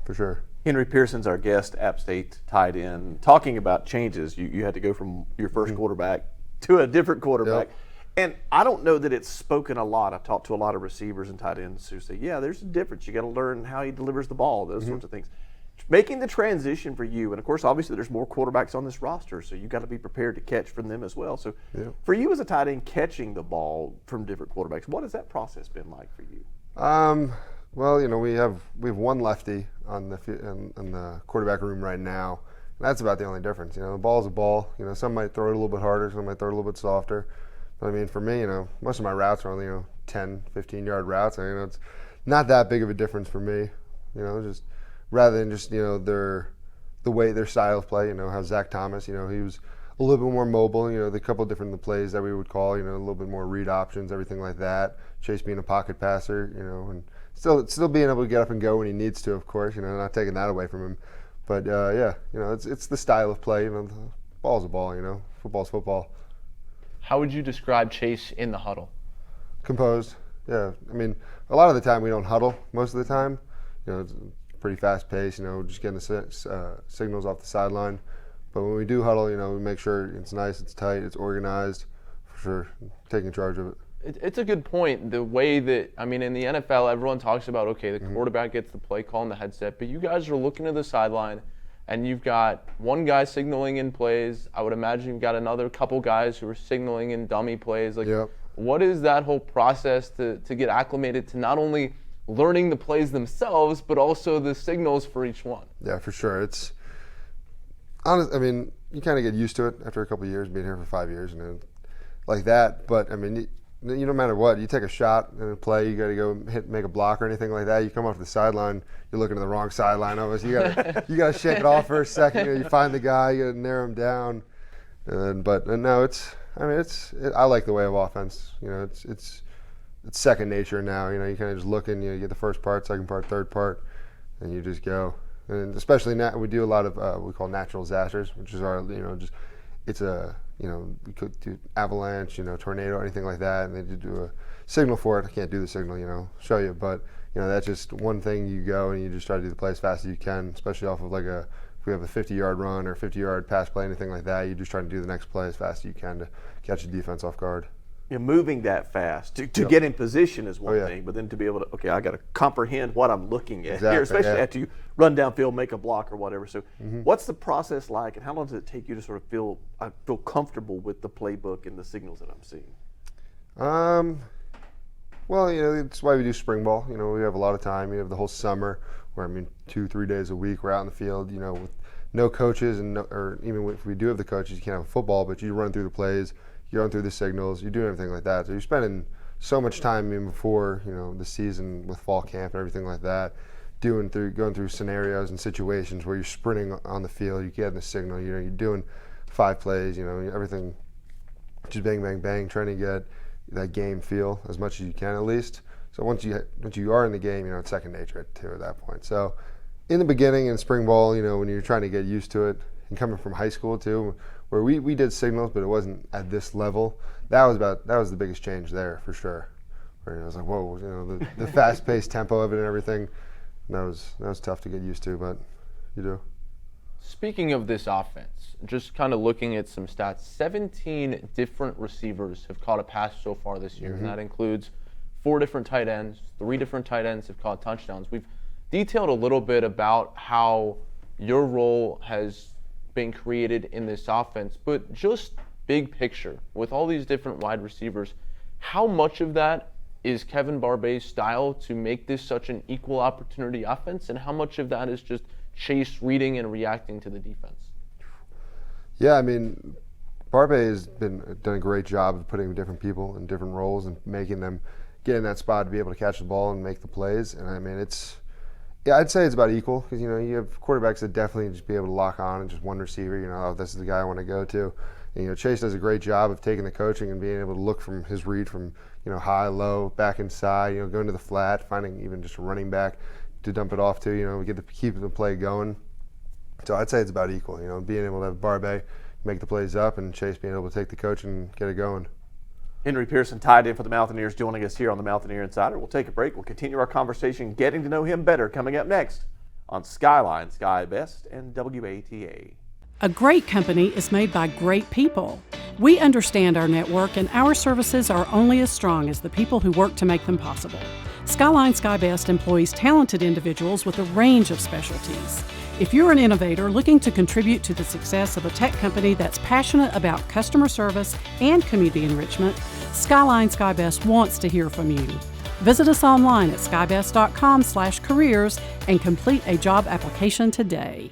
for sure. Henry Pearson's our guest, App State tight end. Talking about changes, you had to go from your first quarterback to a different quarterback. Yep. And I don't know that it's spoken a lot. I've talked to a lot of receivers and tight ends who say, yeah, there's a difference. You got to learn how he delivers the ball, those sorts of things. Making the transition for you, and of course, obviously, there's more quarterbacks on this roster, so you got to be prepared to catch from them as well. So, for you as a tight end, catching the ball from different quarterbacks, what has that process been like for you? Well, we have one lefty on in the quarterback room right now. And that's about the only difference. The ball's a ball. Some might throw it a little bit harder, some might throw it a little bit softer. But I mean, for me, most of my routes are only 10, 15-yard routes. It's not that big of a difference for me. Just rather than just they're the way their style of play. How Zach Thomas, he was a little bit more mobile. The couple different plays that we would call. A little bit more read options, everything like that. Chase being a pocket passer, and still being able to get up and go when he needs to, of course. Not taking that away from him. But yeah, it's the style of play. The ball's a ball. Football's football. How would you describe Chase in the huddle? Composed. Yeah, I mean, a lot of the time we don't huddle. Most of the time, it's pretty fast paced. Just getting the signals off the sideline. But when we do huddle, we make sure it's nice, it's tight, it's organized. For sure, taking charge of it. It's a good point. The way that, in the NFL, everyone talks about, okay, the quarterback gets the play call in the headset, but you guys are looking to the sideline, and you've got one guy signaling in plays. I would imagine you've got another couple guys who are signaling in dummy plays. Yep. What is that whole process to get acclimated to not only learning the plays themselves, but also the signals for each one? Yeah, for sure. It's honest. You kind of get used to it after a couple of years, being here for 5 years, like that. But no matter what, you take a shot in a play, you got to go make a block or anything like that. You come off the sideline, you're looking at the wrong sideline almost. You got to shake it off for a second. You find the guy, you got to narrow him down. I like the way of offense. It's second nature now. You kind of just look in, you get the first part, second part, third part, and you just go. And especially now, we do a lot of what we call natural disasters, which is our, we could do avalanche, tornado, anything like that, and they do a signal for it. I can't do the signal, show you, but that's just one thing. You go and you just try to do the play as fast as you can, especially off of if we have a 50-yard run or 50-yard pass play, anything like that. You just try to do the next play as fast as you can to catch the defense off guard. Moving that fast to get in position is one thing, but then to be able to, I got to comprehend what I'm looking at here, especially after you run downfield, make a block or whatever. So what's the process like, and how long does it take you to sort of feel comfortable with the playbook and the signals that I'm seeing? Well, it's why we do spring ball. We have a lot of time. You have the whole summer where, 2-3 days a week we're out in the field, with no coaches, or even if we do have the coaches, you can't have football, but you run through the plays. You're going through the signals, you're doing everything like that. So you're spending so much time even before, the season with fall camp and everything like that, going through scenarios and situations where you're sprinting on the field, you're getting the signal, you're doing 5 plays, everything just bang, bang, bang, trying to get that game feel as much as you can at least. So once you are in the game, it's second nature too at that point. So in the beginning in spring ball, when you're trying to get used to it, and coming from high school too, where we did signals, but it wasn't at this level. That was the biggest change there for sure. Where I was like, whoa, the fast-paced tempo of it and everything. That was tough to get used to, but you do. Speaking of this offense, just kind of looking at some stats, 17 different receivers have caught a pass so far this year, and that includes 4 different tight ends. 3 different tight ends have caught touchdowns. We've detailed a little bit about how your role has been created in this offense, but just big picture, with all these different wide receivers, how much of that is Kevin Barbay's style to make this such an equal opportunity offense, and how much of that is just Chase reading and reacting to the defense? Yeah, Barbay has done a great job of putting different people in different roles and making them get in that spot to be able to catch the ball and make the plays. And I'd say it's about equal, because you have quarterbacks that definitely just be able to lock on and just one receiver. This is the guy I want to go to. And, Chase does a great job of taking the coaching and being able to look from his read from high, low, back inside. Going to the flat, finding even just a running back to dump it off to. We get to keep the play going. So I'd say it's about equal. Being able to have Barbay make the plays up, and Chase being able to take the coach and get it going. Henry Pearson, tied in for the Mountaineers, joining us here on the Mountaineer Insider. We'll take a break. We'll continue our conversation, getting to know him better, coming up next on Skyline, Sky Best, and WATA. A great company is made by great people. We understand our network, and our services are only as strong as the people who work to make them possible. Skyline Sky Best employs talented individuals with a range of specialties. If you're an innovator looking to contribute to the success of a tech company that's passionate about customer service and community enrichment, Skyline Sky Best wants to hear from you. Visit us online at skybest.com/careers and complete a job application today.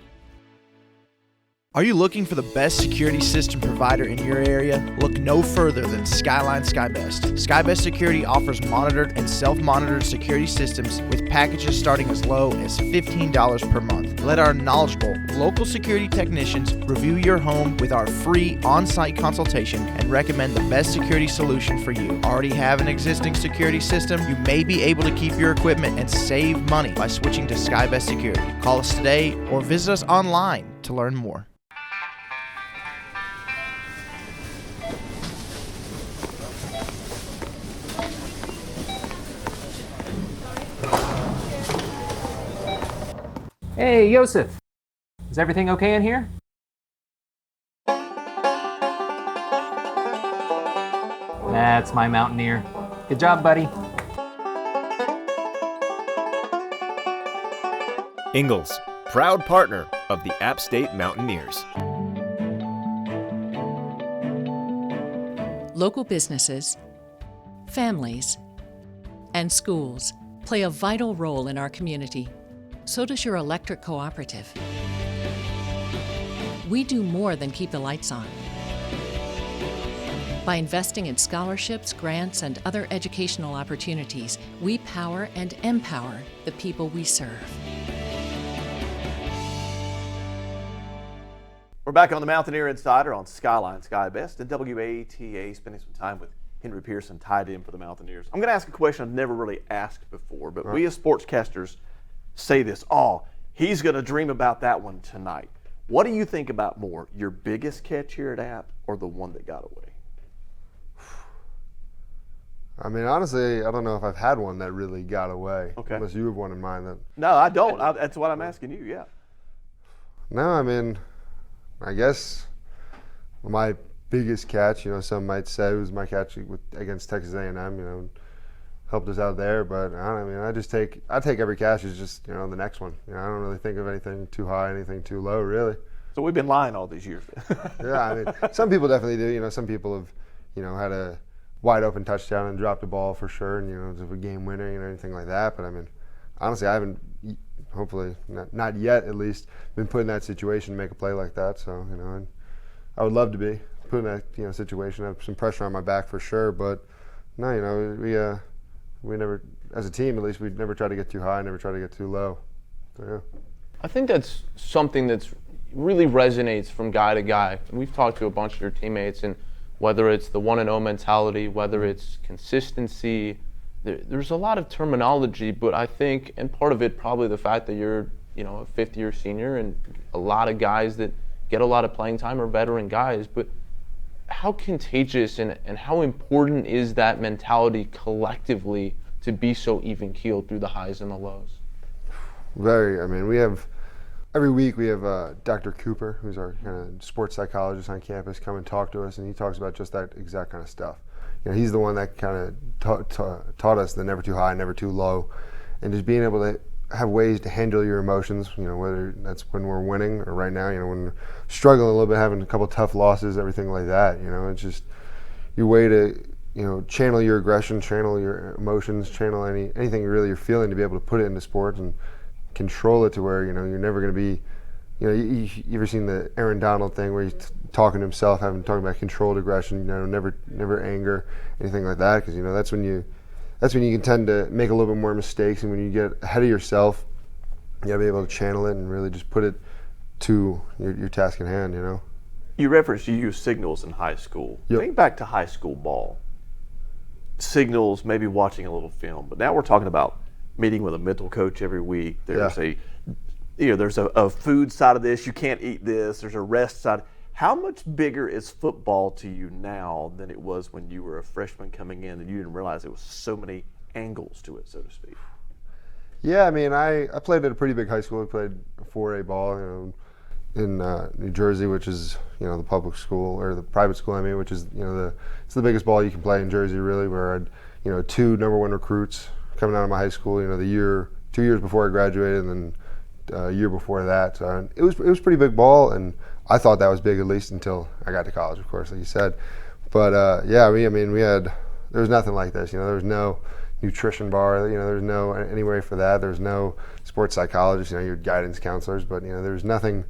Are you looking for the best security system provider in your area? Look no further than Skyline SkyBest. SkyBest Security offers monitored and self-monitored security systems with packages starting as low as $15 per month. Let our knowledgeable local security technicians review your home with our free on-site consultation and recommend the best security solution for you. Already have an existing security system? You may be able to keep your equipment and save money by switching to SkyBest Security. Call us today or visit us online to learn more. Hey, Yosef. Is everything okay in here? That's my Mountaineer. Good job, buddy. Ingalls, proud partner of the App State Mountaineers. Local businesses, families, and schools play a vital role in our community. So does your electric cooperative. We do more than keep the lights on. By investing in scholarships, grants, and other educational opportunities, we power and empower the people we serve. We're back on the Mountaineer Insider on Skyline SkyBest and WATA, spending some time with Henry Pearson, tied in for the Mountaineers. I'm going to ask a question I've never really asked before, but we as sportscasters say this, he's going to dream about that one tonight. What do you think about more, your biggest catch here at App or the one that got away? I mean, honestly, I don't know if I've had one that really got away. Okay. Unless you have one in mind. No, I don't. That's what I'm asking you, yeah. No, I mean, I guess my biggest catch, some might say, was my catch against Texas A&M, helped us out there, but I take every catch as just, the next one. I don't really think of anything too high, anything too low, really. So we've been lying all these years. Yeah, I mean, some people definitely do. Some people have, had a wide open touchdown and dropped a ball for sure, and, it was a game winner and anything like that. But I mean, honestly, I haven't, hopefully, not yet at least, been put in that situation to make a play like that. So, I would love to be put in that, situation, have some pressure on my back for sure. But no, we never, as a team at least, we never try to get too high, never try to get too low. So, yeah. I think that's something that's really resonates from guy to guy. And we've talked to a bunch of your teammates, and whether it's the 1-0 mentality, whether it's consistency, there's a lot of terminology, but I think, and part of it probably the fact that you're, a fifth-year senior, and a lot of guys that get a lot of playing time are veteran guys, but how contagious and how important is that mentality collectively to be so even-keeled through the highs and the lows? Very. I mean, every week we have Dr. Cooper, who's our kind of sports psychologist on campus, come and talk to us, and he talks about just that exact kind of stuff. He's the one that kind of taught us the never too high, never too low, and just being able to have ways to handle your emotions, whether that's when we're winning or right now, when we're struggling a little bit, having a couple tough losses, everything like that, it's just your way to, channel your aggression, channel your emotions, channel anything really you're feeling, to be able to put it into sports and control it to where, you're never going to be, you ever seen the Aaron Donald thing where he's talking to himself, talking about controlled aggression, never anger, anything like that, because, that's when you can tend to make a little bit more mistakes, and when you get ahead of yourself, you gotta be able to channel it and really just put it to your task at hand, You referenced you use signals in high school. Yep. Think back to high school ball. Signals, maybe watching a little film, but now we're talking about meeting with a mental coach every week. There's there's a food side of this, you can't eat this, there's a rest side. How much bigger is football to you now than it was when you were a freshman coming in and you didn't realize there was so many angles to it, so to speak? Yeah, I mean, I played at a pretty big high school. I played 4A ball, in New Jersey, which is, the public school, or the private school, which is, it's the biggest ball you can play in Jersey, really, where I had, 2 number 1 recruits coming out of my high school, 2 years before I graduated, and then a year before that. So it was pretty big ball, and I thought that was big, at least until I got to college, of course, like you said. But there was nothing like this. There was no nutrition bar. There was no any way for that. There was no sports psychologist. You had guidance counselors, but there was nothing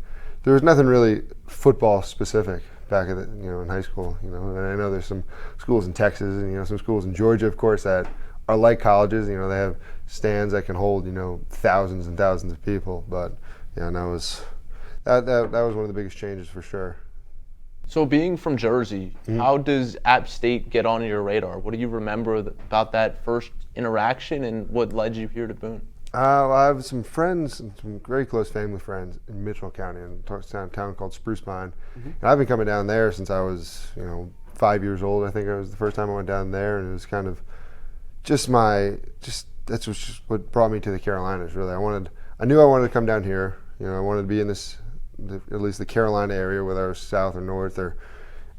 there was nothing really football specific back at in high school. And I know there's some schools in Texas and some schools in Georgia, of course, that are like colleges. They have stands that can hold thousands and thousands of people. But that was one of the biggest changes for sure. So being from Jersey, how does App State get on your radar? What do you remember about that first interaction, and what led you here to Boone? I have some friends, some very close family friends in Mitchell County, in a town called Spruce Pine. And I've been coming down there since I was 5 years old. I think it was the first time I went down there, and it was kind of just that's what brought me to the Carolinas. Really, I knew I wanted to come down here. I wanted to be in at least the Carolina area, whether I was south or north or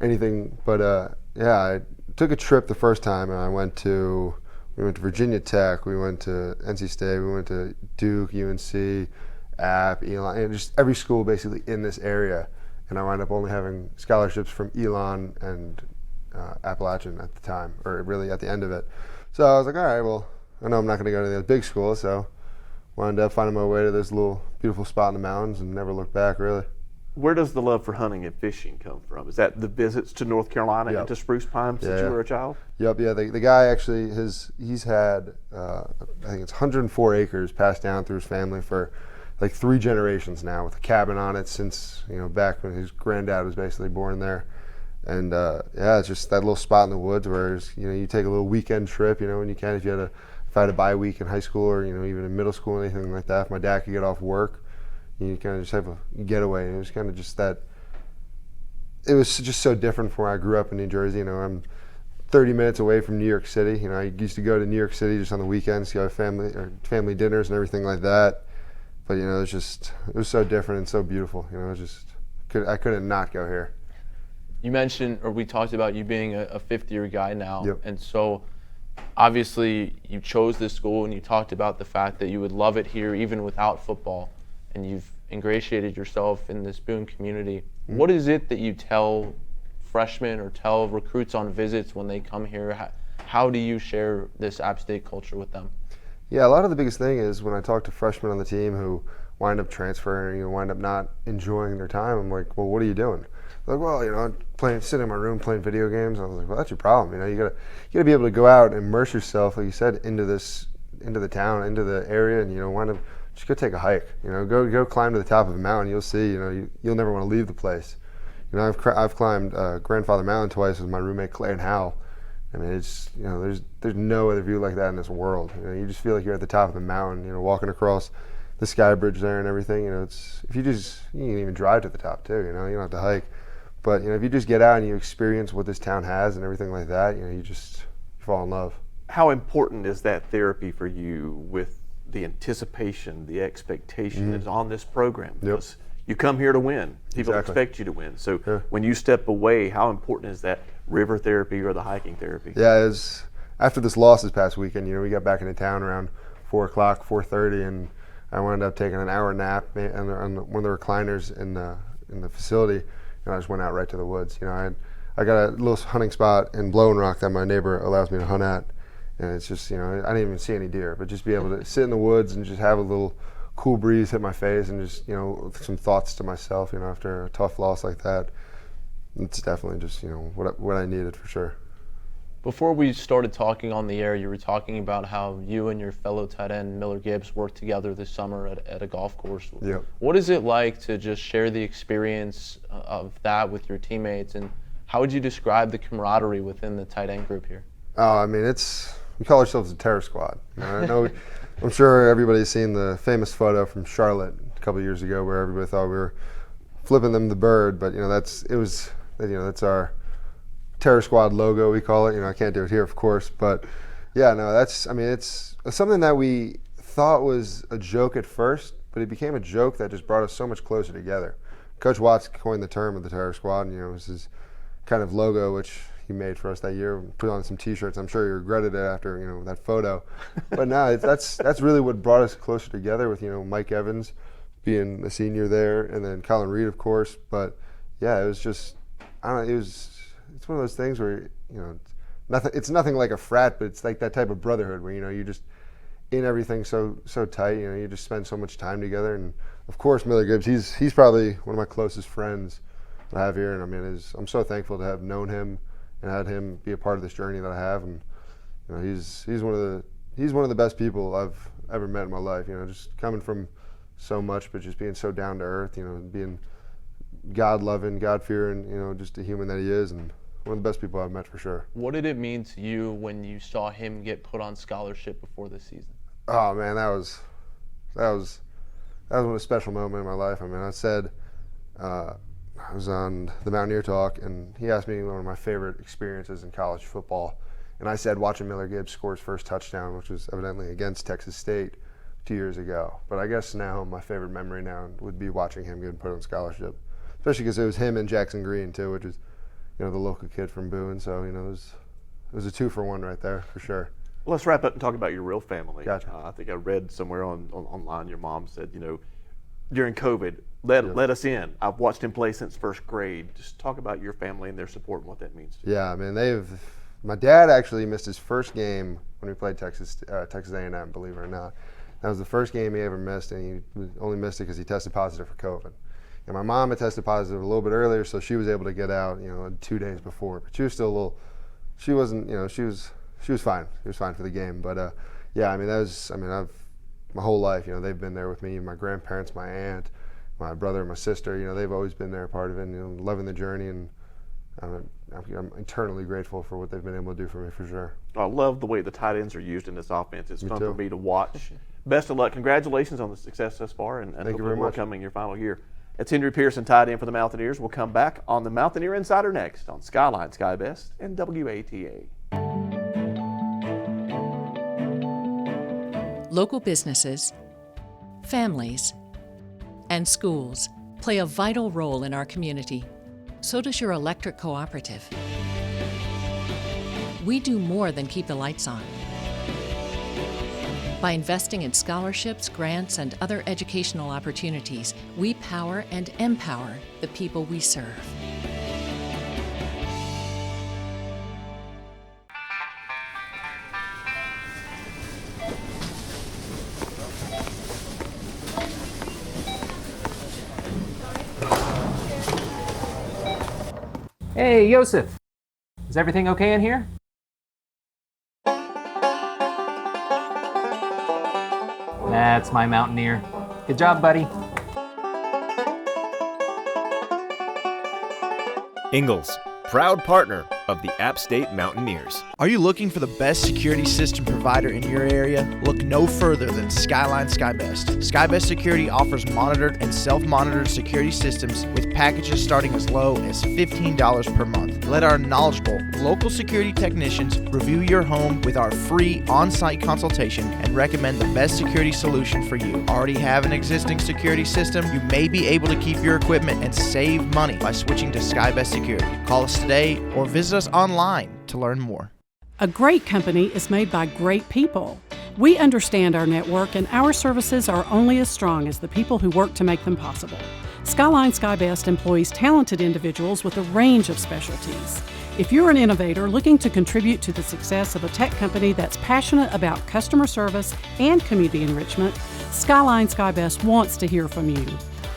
anything. But I took a trip the first time, and we went to Virginia Tech, we went to NC State, we went to Duke, UNC, App, Elon, and just every school basically in this area. And I wound up only having scholarships from Elon and Appalachian at the time, or really at the end of it. So I was like, all right, well, I know I'm not going to go to the big school, so wound up finding my way to this little beautiful spot in the mountains and never looked back, really. Where does the love for hunting and fishing come from? Is that the visits to North Carolina and to Spruce Pine since you were a child? Yep, yeah. The guy actually, he's had, I think it's 104 acres passed down through his family for like 3 generations now, with a cabin on it since, back when his granddad was basically born there. And it's just that little spot in the woods where, you take a little weekend trip, when you can, if I had a bye week in high school or, even in middle school or anything like that, if my dad could get off work, you kind of just have a getaway. And it was kind of just that, it was just so different from where I grew up in New Jersey. I'm 30 minutes away from New York City. I used to go to New York City just on the weekends, go to family dinners and everything like that. But, it was so different and so beautiful. I couldn't not go here. You mentioned, or we talked about you being a fifth-year guy now. Yep. And so obviously you chose this school, and you talked about the fact that you would love it here even without football, and you've ingratiated yourself in this Boone community. What is it that you tell freshmen or tell recruits on visits when they come here? How do you share this App State culture with them? Yeah, a lot of the biggest thing is when I talk to freshmen on the team who wind up transferring, wind up not enjoying their time, I'm like, well, what are you doing? They're like, well, I'm sitting in my room playing video games. I was like, well, that's your problem. You gotta be able to go out and immerse yourself, like you said, into the town, into the area, and wind up just go take a hike. Go climb to the top of a mountain. You'll see. You'll never want to leave the place. I've climbed Grandfather Mountain twice with my roommate Clay and Hal. I mean, it's there's no other view like that in this world. You just feel like you're at the top of the mountain. Walking across the sky bridge there and everything. It's you can even drive to the top too. You don't have to hike. But if you just get out and you experience what this town has and everything like that, you fall in love. How important is that therapy for you with the anticipation, the expectation that's on this program? Because you come here to win. People expect you to win. So when you step away, how important is that river therapy or the hiking therapy? Yeah, after this loss this past weekend, we got back into town around 4 o'clock, 4:30, and I wound up taking an hour nap on one of the recliners in the facility. And I just went out right to the woods. I got a little hunting spot in Blowing Rock that my neighbor allows me to hunt at, and it's just I didn't even see any deer, but just be able to sit in the woods and just have a little cool breeze hit my face and just some thoughts to myself. After a tough loss like that, it's definitely just what I needed for sure. Before we started talking on the air, you were talking about how you and your fellow tight end Miller Gibbs worked together this summer at a golf course. Yep. What is it like to just share the experience of that with your teammates, and how would you describe the camaraderie within the tight end group here? Oh, I mean, we call ourselves a terror squad. I know, I'm sure everybody's seen the famous photo from Charlotte a couple of years ago where everybody thought we were flipping them the bird, but that's our Terror Squad logo, we call it. I can't do it here, of course, but yeah, no, it's something that we thought was a joke at first, but it became a joke that just brought us so much closer together. Coach Watts coined the term of the Terror Squad, and it was his kind of logo, which he made for us that year. Put on some T-shirts. I'm sure he regretted it after that photo, but no, that's really what brought us closer together. With Mike Evans being a senior there, and then Colin Reed, of course. But yeah, it was just it's one of those things where it's nothing like a frat, but it's like that type of brotherhood where in everything so tight. You know, you just spend so much time together. And of course, Miller Gibbs, he's probably one of my closest friends that I have here. And I mean, I'm so thankful to have known him and had him be a part of this journey that I have. And you know, he's one of the best people I've ever met in my life. You know, just coming from so much, but just being so down to earth. You know, being God-loving, God-fearing. You know, just a human that he is, and one of the best people I've met for sure. What did it mean to you when you saw him get put on scholarship before this season? Oh man, that was a special moment in my life. I mean, I said I was on the Mountaineer Talk, and he asked me one of my favorite experiences in college football, and I said watching Miller Gibbs score his first touchdown, which was evidently against Texas State 2 years ago. But I guess now my favorite memory now would be watching him get put on scholarship, especially because it was him and Jackson Green too, which is, you know, the local kid from Boone. So you know, it was a 2-for-1 right there for sure. Let's wrap up and talk about your real family. Gotcha. I think I read somewhere online your mom said, you know, during COVID, let us in. I've watched him play since first grade. Just talk about your family and their support and what that means to you. Yeah, I mean, my dad actually missed his first game when we played Texas A&M, believe it or not. That was the first game he ever missed, and he only missed it because he tested positive for COVID. And my mom had tested positive a little bit earlier, so she was able to get out, you know, 2 days before. But she was still a little, she wasn't, you know, she was fine. She was fine for the game. But yeah, I mean, I've my whole life, you know, they've been there with me. My grandparents, my aunt, my brother, my sister, you know, they've always been there, part of it, and, you know, loving the journey. And I'm eternally grateful for what they've been able to do for me, for sure. I love the way the tight ends are used in this offense. It's fun too. for me to watch. Best of luck. Congratulations on the success thus far, and Thank you very much. Coming your final year. It's Henry Pearson, tight end for the Mountaineers. We'll come back on the Mountaineer Insider next on Skyline, Sky Best, and WATA. Local businesses, families, and schools play a vital role in our community. So does your electric cooperative. We do more than keep the lights on. By investing in scholarships, grants, and other educational opportunities, we power and empower the people we serve. Hey, Yosef. Is everything okay in here? That's my Mountaineer. Good job, buddy. Ingalls, proud partner of the App State Mountaineers. Are you looking for the best security system provider in your area? Look no further than Skyline SkyBest. SkyBest Security offers monitored and self-monitored security systems with packages starting as low as $15 per month. Let our knowledgeable local security technicians review your home with our free on-site consultation and recommend the best security solution for you. Already have an existing security system? You may be able to keep your equipment and save money by switching to SkyBest Security. Call us today or visit us online to learn more. A great company is made by great people. We understand our network, and our services are only as strong as the people who work to make them possible. Skyline SkyBest employs talented individuals with a range of specialties. If you're an innovator looking to contribute to the success of a tech company that's passionate about customer service and community enrichment, Skyline SkyBest wants to hear from you.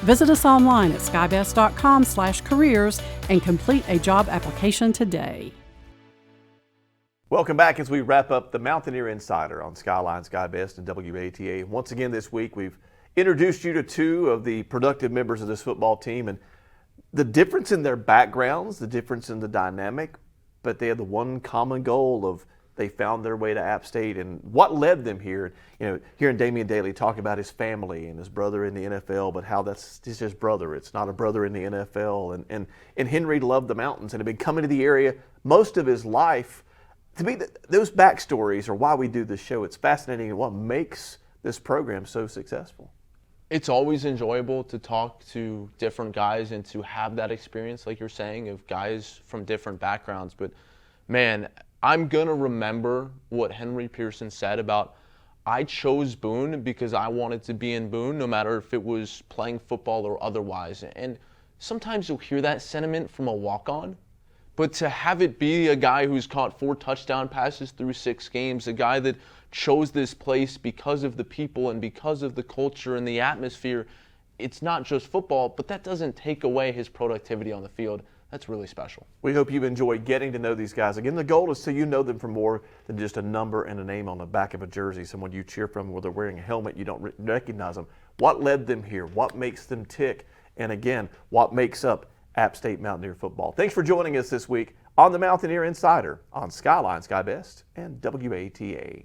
Visit us online at skybest.com/careers and complete a job application today. Welcome back as we wrap up the Mountaineer Insider on Skyline, Sky Best, and WATA. Once again this week, we've introduced you to two of the productive members of this football team, and the difference in their backgrounds, the difference in the dynamic, but they had the one common goal of they found their way to App State and what led them here. You know, hearing Damion Daley talk about his family and his brother in the NFL, but how that's just his brother. It's not a brother in the NFL. And Henry loved the mountains and had been coming to the area most of his life. To me, those backstories are why we do this show. It's fascinating and what makes this program so successful. It's always enjoyable to talk to different guys and to have that experience, like you're saying, of guys from different backgrounds. But, man, I'm going to remember what Henry Pearson said about, I chose Boone because I wanted to be in Boone, no matter if it was playing football or otherwise. And sometimes you'll hear that sentiment from a walk-on, But to have it be a guy who's caught 4 touchdown passes through 6 games, a guy that chose this place because of the people and because of the culture and the atmosphere, it's not just football, but that doesn't take away his productivity on the field. That's really special. We hope you enjoy getting to know these guys. Again, the goal is so you know them for more than just a number and a name on the back of a jersey, someone you cheer from where they're wearing a helmet, you don't recognize them. What led them here? What makes them tick? And again, what makes up App State Mountaineer football? Thanks for joining us this week on the Mountaineer Insider on Skyline, Sky Best, and WATA.